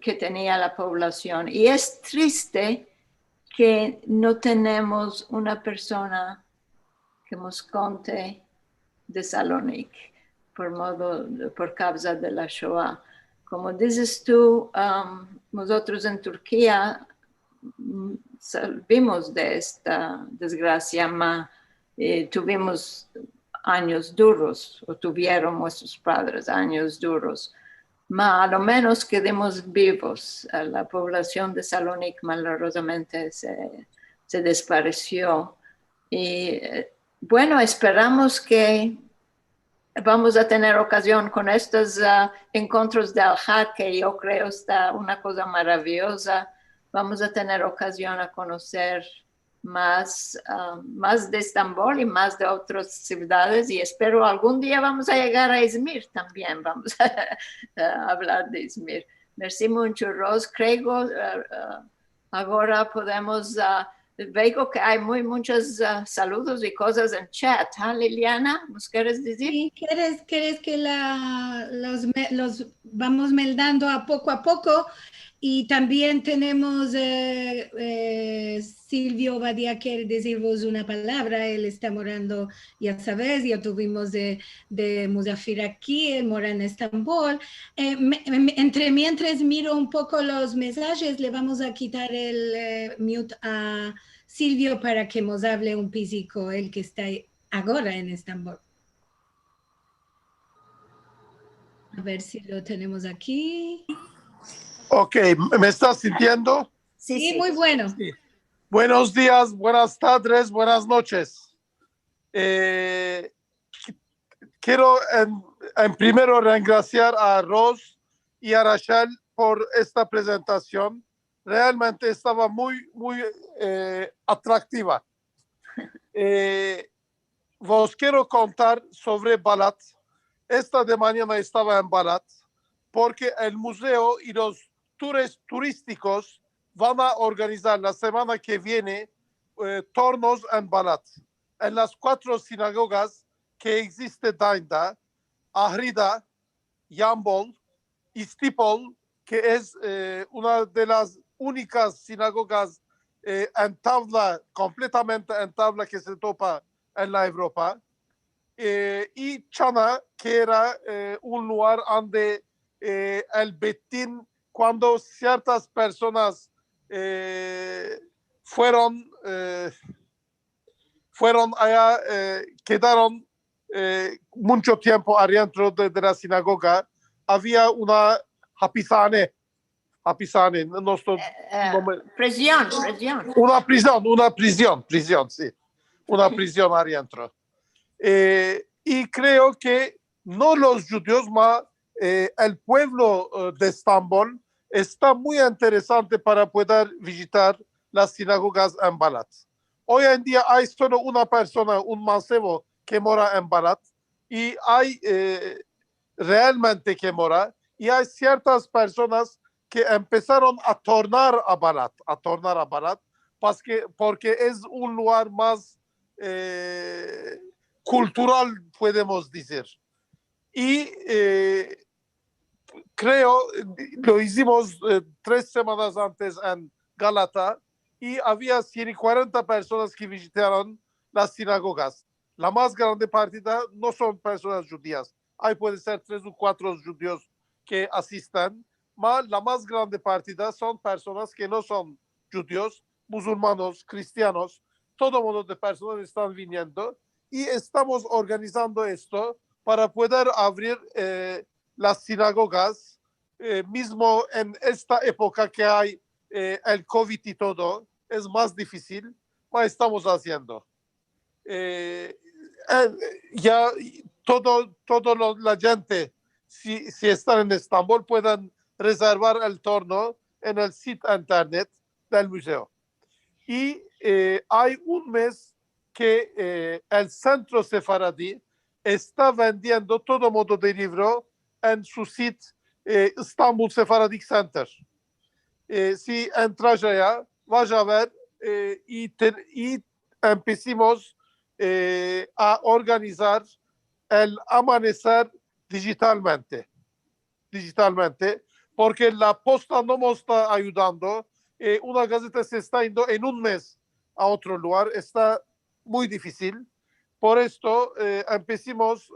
que tenía la población. Y es triste que no tenemos una persona que nos conte de Salónica por causa de la Shoah. Como dices tú, nosotros en Turquía vimos de esta desgracia, tuvimos años duros, o tuvieron nuestros padres años duros, a lo menos quedemos vivos. La población de Salónica malheureusamente se desapareció. Y bueno, esperamos que vamos a tener ocasión con estos encuentros de Al-Haq, que yo creo está una cosa maravillosa. Vamos a tener ocasión a conocer más de Estambul y más de otras ciudades, y espero algún día vamos a llegar a Izmir también. Vamos a hablar de Izmir. Merci mucho, Ros. Creo ahora podemos... veo que hay muchos saludos y cosas en chat. Liliana, ¿nos quieres decir? Sí, ¿quieres que los vamos meldando a poco? Y también tenemos Silvio Badia, quiere decirvos una palabra. Él está morando, ya sabes, ya tuvimos de Musafir aquí, él mora en Estambul. Mientras miro un poco los mensajes, le vamos a quitar el mute a Silvio para que nos hable un pisico, el que está ahora en Estambul. A ver si lo tenemos aquí. Ok, ¿me estás sintiendo? Sí, muy bueno. Sí. Buenos días, buenas tardes, buenas noches. Quiero en primero agradecer a Ros y a Rachel por esta presentación. Realmente estaba muy atractiva. Vos quiero contar sobre Balat. Esta de mañana estaba en Balat porque el museo y los tours turísticos van a organizar la semana que viene tornos en Balat, en las 4 sinagogas que existen en India: Ahrida, Yambol, Istipol, que es una de las únicas sinagogas en tabla, completamente en tabla, que se topa en la Europa, y Chana, que era un lugar donde el Betín, cuando ciertas personas fueron allá, quedaron mucho tiempo adentro de la sinagoga, había una hapishane, Prisión. Una prisión, sí. Una prisión adentro. Y creo que no los judíos, más el pueblo de Estambul está muy interesante para poder visitar las sinagogas en Balat. Hoy en día hay solo una persona, un mancebo, que mora en Balat, y hay realmente que mora, y hay ciertas personas que empezaron a tornar a Balat, porque es un lugar más cultural, podemos decir. Y creo, lo hicimos 3 semanas antes en Galata y había 140 personas que visitaron las sinagogas. La más grande partida no son personas judías. Ahí puede ser 3 o 4 judíos que asistan. La más grande partida son personas que no son judíos, musulmanos, cristianos. Todo mundo de personas están viniendo y estamos organizando esto para poder abrir las sinagogas, mismo en esta época que hay el COVID y todo, es más difícil, pero estamos haciendo. Ya la gente, si están en Estambul, pueden reservar el turno en el sitio internet del museo. Y hay un mes que el Centro Sefaradí está vendiendo todo modo de libro en su sitio Istanbul Sephardic Center. Si entras allá, vas a ver y empecemos a organizar el amanecer digitalmente, porque la posta no nos está ayudando. Una gaceta se está yendo en un mes a otro lugar, está muy difícil. Por esto empecemos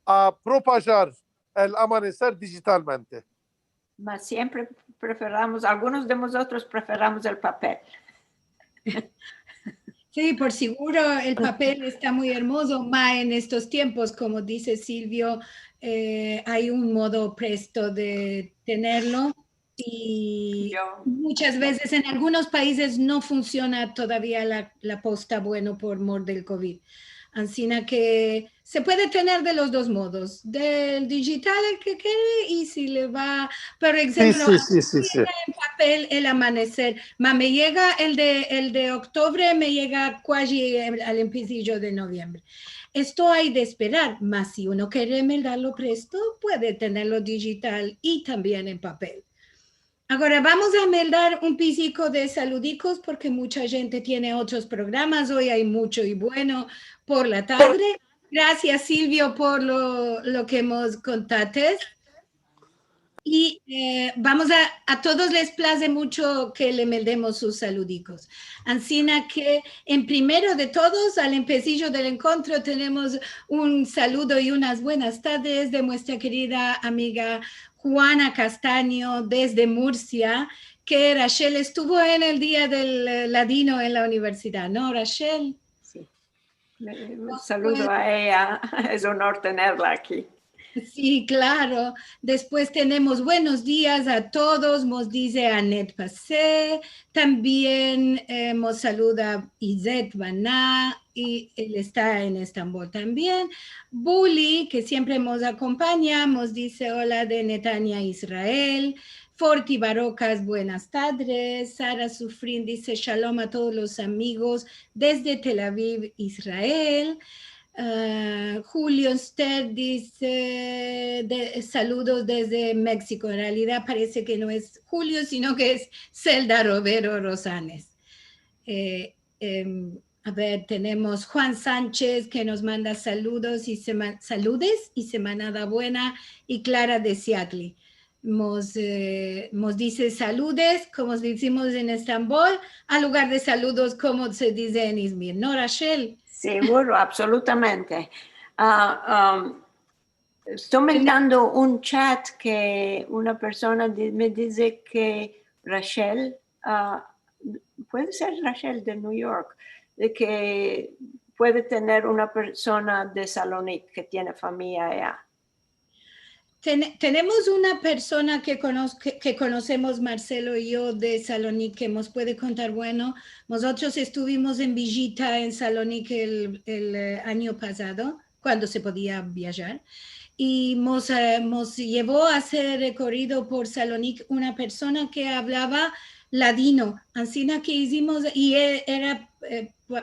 a propagar el amanecer digitalmente. Mas siempre algunos de nosotros preferamos el papel. Sí, por seguro el papel está muy hermoso, más en estos tiempos, como dice Silvio, hay un modo presto de tenerlo y muchas veces en algunos países no funciona todavía la posta bueno por mor del COVID. Así que se puede tener de los dos modos, del digital el que quiere y si le va, por ejemplo, sí. en papel el amanecer, me llega el de octubre, me llega casi al empecillo de noviembre. Esto hay de esperar, mas si uno quiere meldarlo presto, puede tenerlo digital y también en papel. Ahora vamos a meldar un pisico de saludicos porque mucha gente tiene otros programas. Hoy hay mucho y bueno por la tarde. Gracias, Silvio, por lo que hemos contado. Y vamos a todos les place mucho que le meldemos sus saludicos. Ansina que en primero de todos, al empecillo del encuentro, tenemos un saludo y unas buenas tardes de nuestra querida amiga Juana Castaño desde Murcia, que Rachel estuvo en el Día del Ladino en la universidad, ¿no, Rachel? Sí. Un saludo a ella, es un honor tenerla aquí. Sí, claro. Después tenemos buenos días a todos, nos dice Annette Passé, también nos saluda Izet Baná, y él está en Estambul también. Bully, que siempre nos acompaña, nos dice hola de Netanya Israel. Forti Barocas, buenas tardes. Sara Sufrin dice shalom a todos los amigos desde Tel Aviv, Israel. Julio Ster dice saludos desde México. En realidad parece que no es Julio, sino que es Zelda Robero Rosanes. A ver, tenemos Juan Sánchez que nos manda saludes y semanada buena, y Clara de Seattle. Nos dice saludes, como decimos en Estambul, al lugar de saludos, como se dice en Izmir, ¿no, Rachel? Seguro, absolutamente. Estoy mirando un chat que una persona me dice que Rachel, puede ser Rachel de New York, de que puede tener una persona de Salónica que tiene familia allá. Tenemos una persona que conocemos, Marcelo y yo, de Salónica, que nos puede contar. Bueno, nosotros estuvimos en visita en Salónica el año pasado, cuando se podía viajar, y nos llevó a hacer recorrido por Salónica una persona que hablaba ladino, así que hicimos, y él era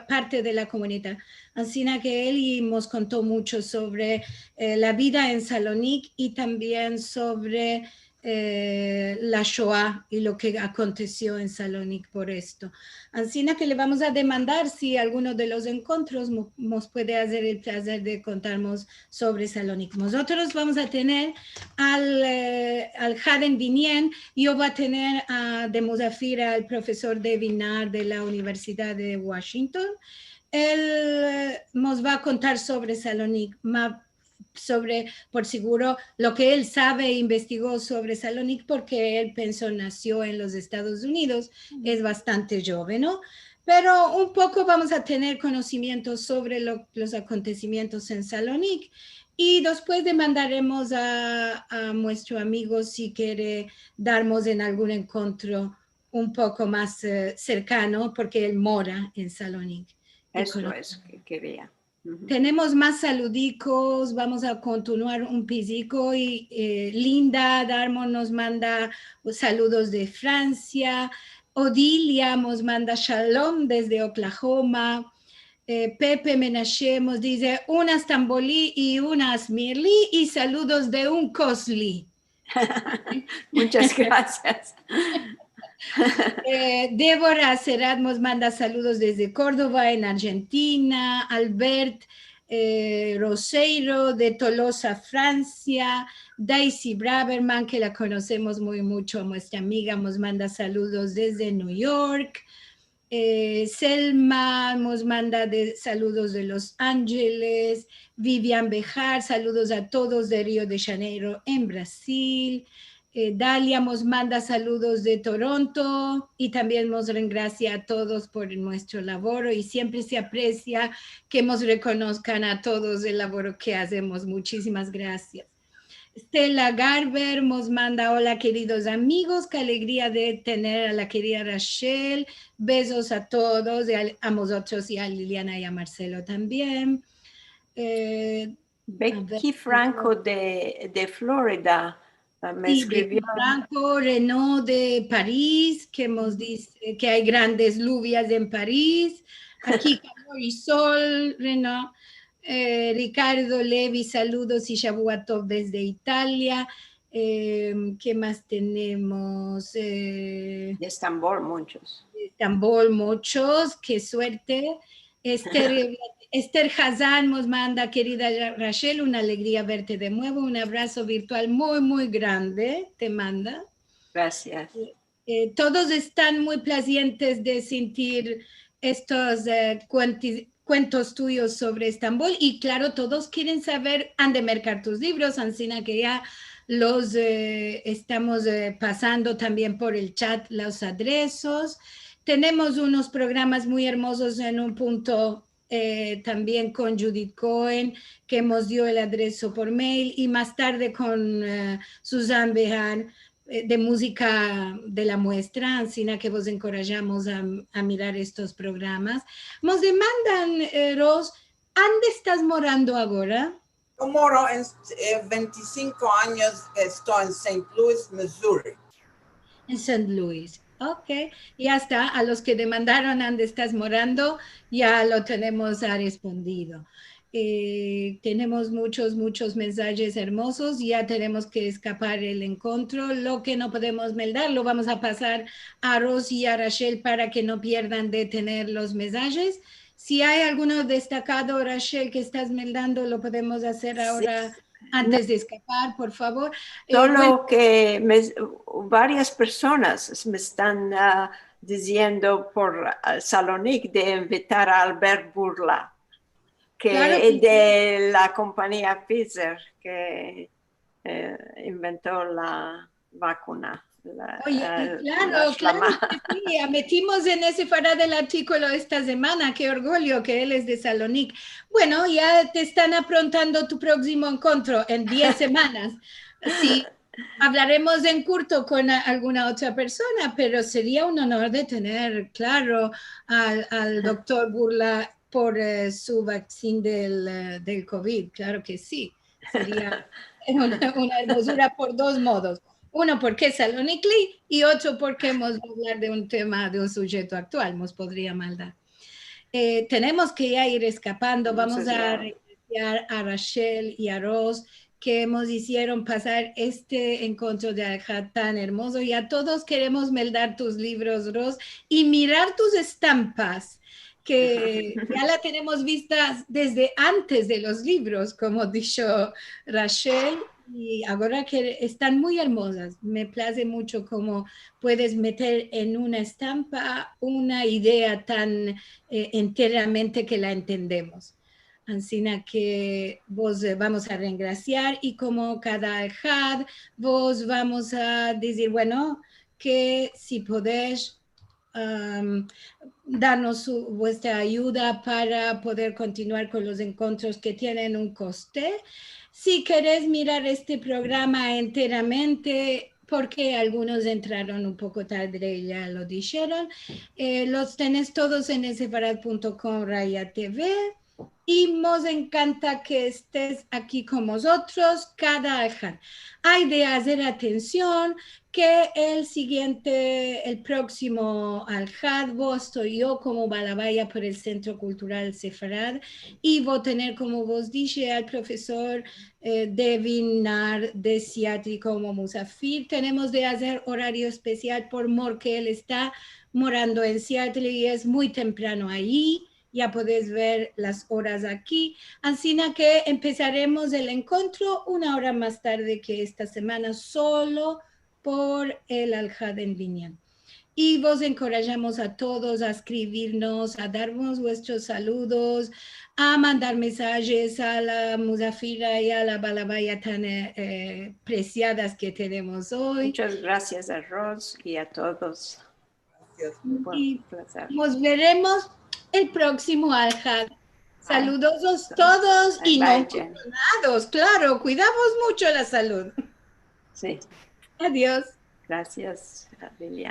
parte de la comunidad. Así que él nos contó mucho sobre la vida en Salónica y también sobre la Shoah y lo que aconteció en Salónica por esto. Así que le vamos a demandar si alguno de los encuentros nos puede hacer el placer de contarnos sobre Salónica. Nosotros vamos a tener al Jaden Vinien, yo voy a tener de Musafir al profesor de Vinar de la Universidad de Washington. Él nos va a contar sobre Salónica, sobre, por seguro, lo que él sabe e investigó sobre Salónica, porque él nació en los Estados Unidos, es bastante joven, ¿no? Pero un poco vamos a tener conocimiento sobre los acontecimientos en Salónica, y después demandaremos a nuestro amigo si quiere darnos en algún encuentro un poco más cercano, porque él mora en Salónica. Eso es que quería. Tenemos más saludicos, vamos a continuar un pisico, y Linda Darmo nos manda saludos de Francia, Odilia nos manda shalom desde Oklahoma, Pepe Menashe nos dice unas tambolí y unas mirli y saludos de un cosli. Muchas gracias. Débora Serrat nos manda saludos desde Córdoba, en Argentina. Albert Roseiro de Tolosa, Francia. Daisy Braverman, que la conocemos muy mucho, nuestra amiga, nos manda saludos desde New York. Selma nos manda saludos de Los Ángeles. Vivian Bejar, saludos a todos de Río de Janeiro en Brasil. Dalia nos manda saludos de Toronto, y también nos gracias a todos por nuestro labor, y siempre se aprecia que nos reconozcan a todos el labor que hacemos. Muchísimas gracias. Stella Garber nos manda hola queridos amigos, qué alegría de tener a la querida Rachel, besos a todos, a nosotros y a Liliana y a Marcelo también. Becky Franco de Florida me escribió. Franco Renaud de París, que nos dice que hay grandes lluvias en París. Aquí calor y sol, Renaud. Ricardo Levi, saludos y Shabuatov desde Italia. ¿Qué más tenemos? De Estambul, muchos. De Estambul, muchos, qué suerte. Esther Hazan nos manda, querida Rachel, una alegría verte de nuevo, un abrazo virtual muy, muy grande, te manda. Gracias. Todos están muy placientes de sentir estos cuentos tuyos sobre Estambul, y claro, todos quieren saber, han de mercar tus libros, Ancina, que ya los estamos pasando también por el chat, los adresos. Tenemos unos programas muy hermosos en un punto también con Judith Cohen, que nos dio el adreso por mail, y más tarde con Susan Behan de música de la muestra, así que vos encorajamos a mirar estos programas. Nos demandan, Ros, ¿dónde estás morando ahora? Yo moro en 25 años, estoy en St. Louis, Missouri. En St. Louis. Ok, ya está. A los que demandaron dónde estás morando, ya lo tenemos respondido. Tenemos muchos mensajes hermosos. Ya tenemos que escapar el encuentro. Lo que no podemos meldar, lo vamos a pasar a Rosy y a Rachel para que no pierdan de tener los mensajes. Si hay alguno destacado, Rachel, que estás meldando, lo podemos hacer ahora. Sí. Antes de escapar, por favor. Solo que varias personas me están diciendo por Salónica de invitar a Albert Bourla, que claro es de la compañía Pfizer, que inventó la vacuna. Oye, claro que sí, metimos en ese fará del artículo esta semana, qué orgullo que él es de Salónica. Bueno, ya te están aprontando tu próximo encuentro en 10 semanas. Sí, hablaremos en corto con alguna otra persona, pero sería un honor de tener, claro, al doctor Bourla por su vaccín del COVID, claro que sí. Sería una hermosura por dos modos. Uno, porque es Salónica, y otro, porque hemos de hablar de un tema, de un sujeto actual, nos podría maldar. Tenemos que ya ir escapando. Vamos a regresar a Rachel y a Ros, que nos hicieron pasar este encuentro de Al-Had tan hermoso. Y a todos queremos meldar tus libros, Ros, y mirar tus estampas, que ya la tenemos vistas desde antes de los libros, como dijo Rachel, y ahora que están muy hermosas. Me place mucho cómo puedes meter en una estampa una idea tan enteramente que la entendemos. Así que vos vamos a reingraciar y como cada Al-Had, vos vamos a decir, bueno, que si podés darnos vuestra ayuda para poder continuar con los encuentros que tienen un coste. Si querés mirar este programa enteramente, porque algunos entraron un poco tarde, ya lo dijeron, los tenés todos en sefarad.com Raya TV. Y nos encanta que estés aquí con nosotros cada Al-Had. Hay de hacer atención que el próximo Al-Had, vos estoy yo como Balabaya por el Centro Cultural Sefarad y voy a tener, como vos dije, al profesor Devin Nar de Seattle como Musafir. Tenemos de hacer horario especial porque él está morando en Seattle y es muy temprano ahí. Ya podéis ver las horas aquí. Así que empezaremos el encuentro una hora más tarde que esta semana, solo por el Al-Had en línea. Y vos encorajamos a todos a escribirnos, a darnos vuestros saludos, a mandar mensajes a la Musafira y a la Balabaya tan preciadas que tenemos hoy. Muchas gracias a Ros y a todos. Gracias. Y nos veremos el próximo Al-Had. Saludos a todos y no contaminados, claro, cuidamos mucho la salud. Sí. Adiós. Gracias, Liliana.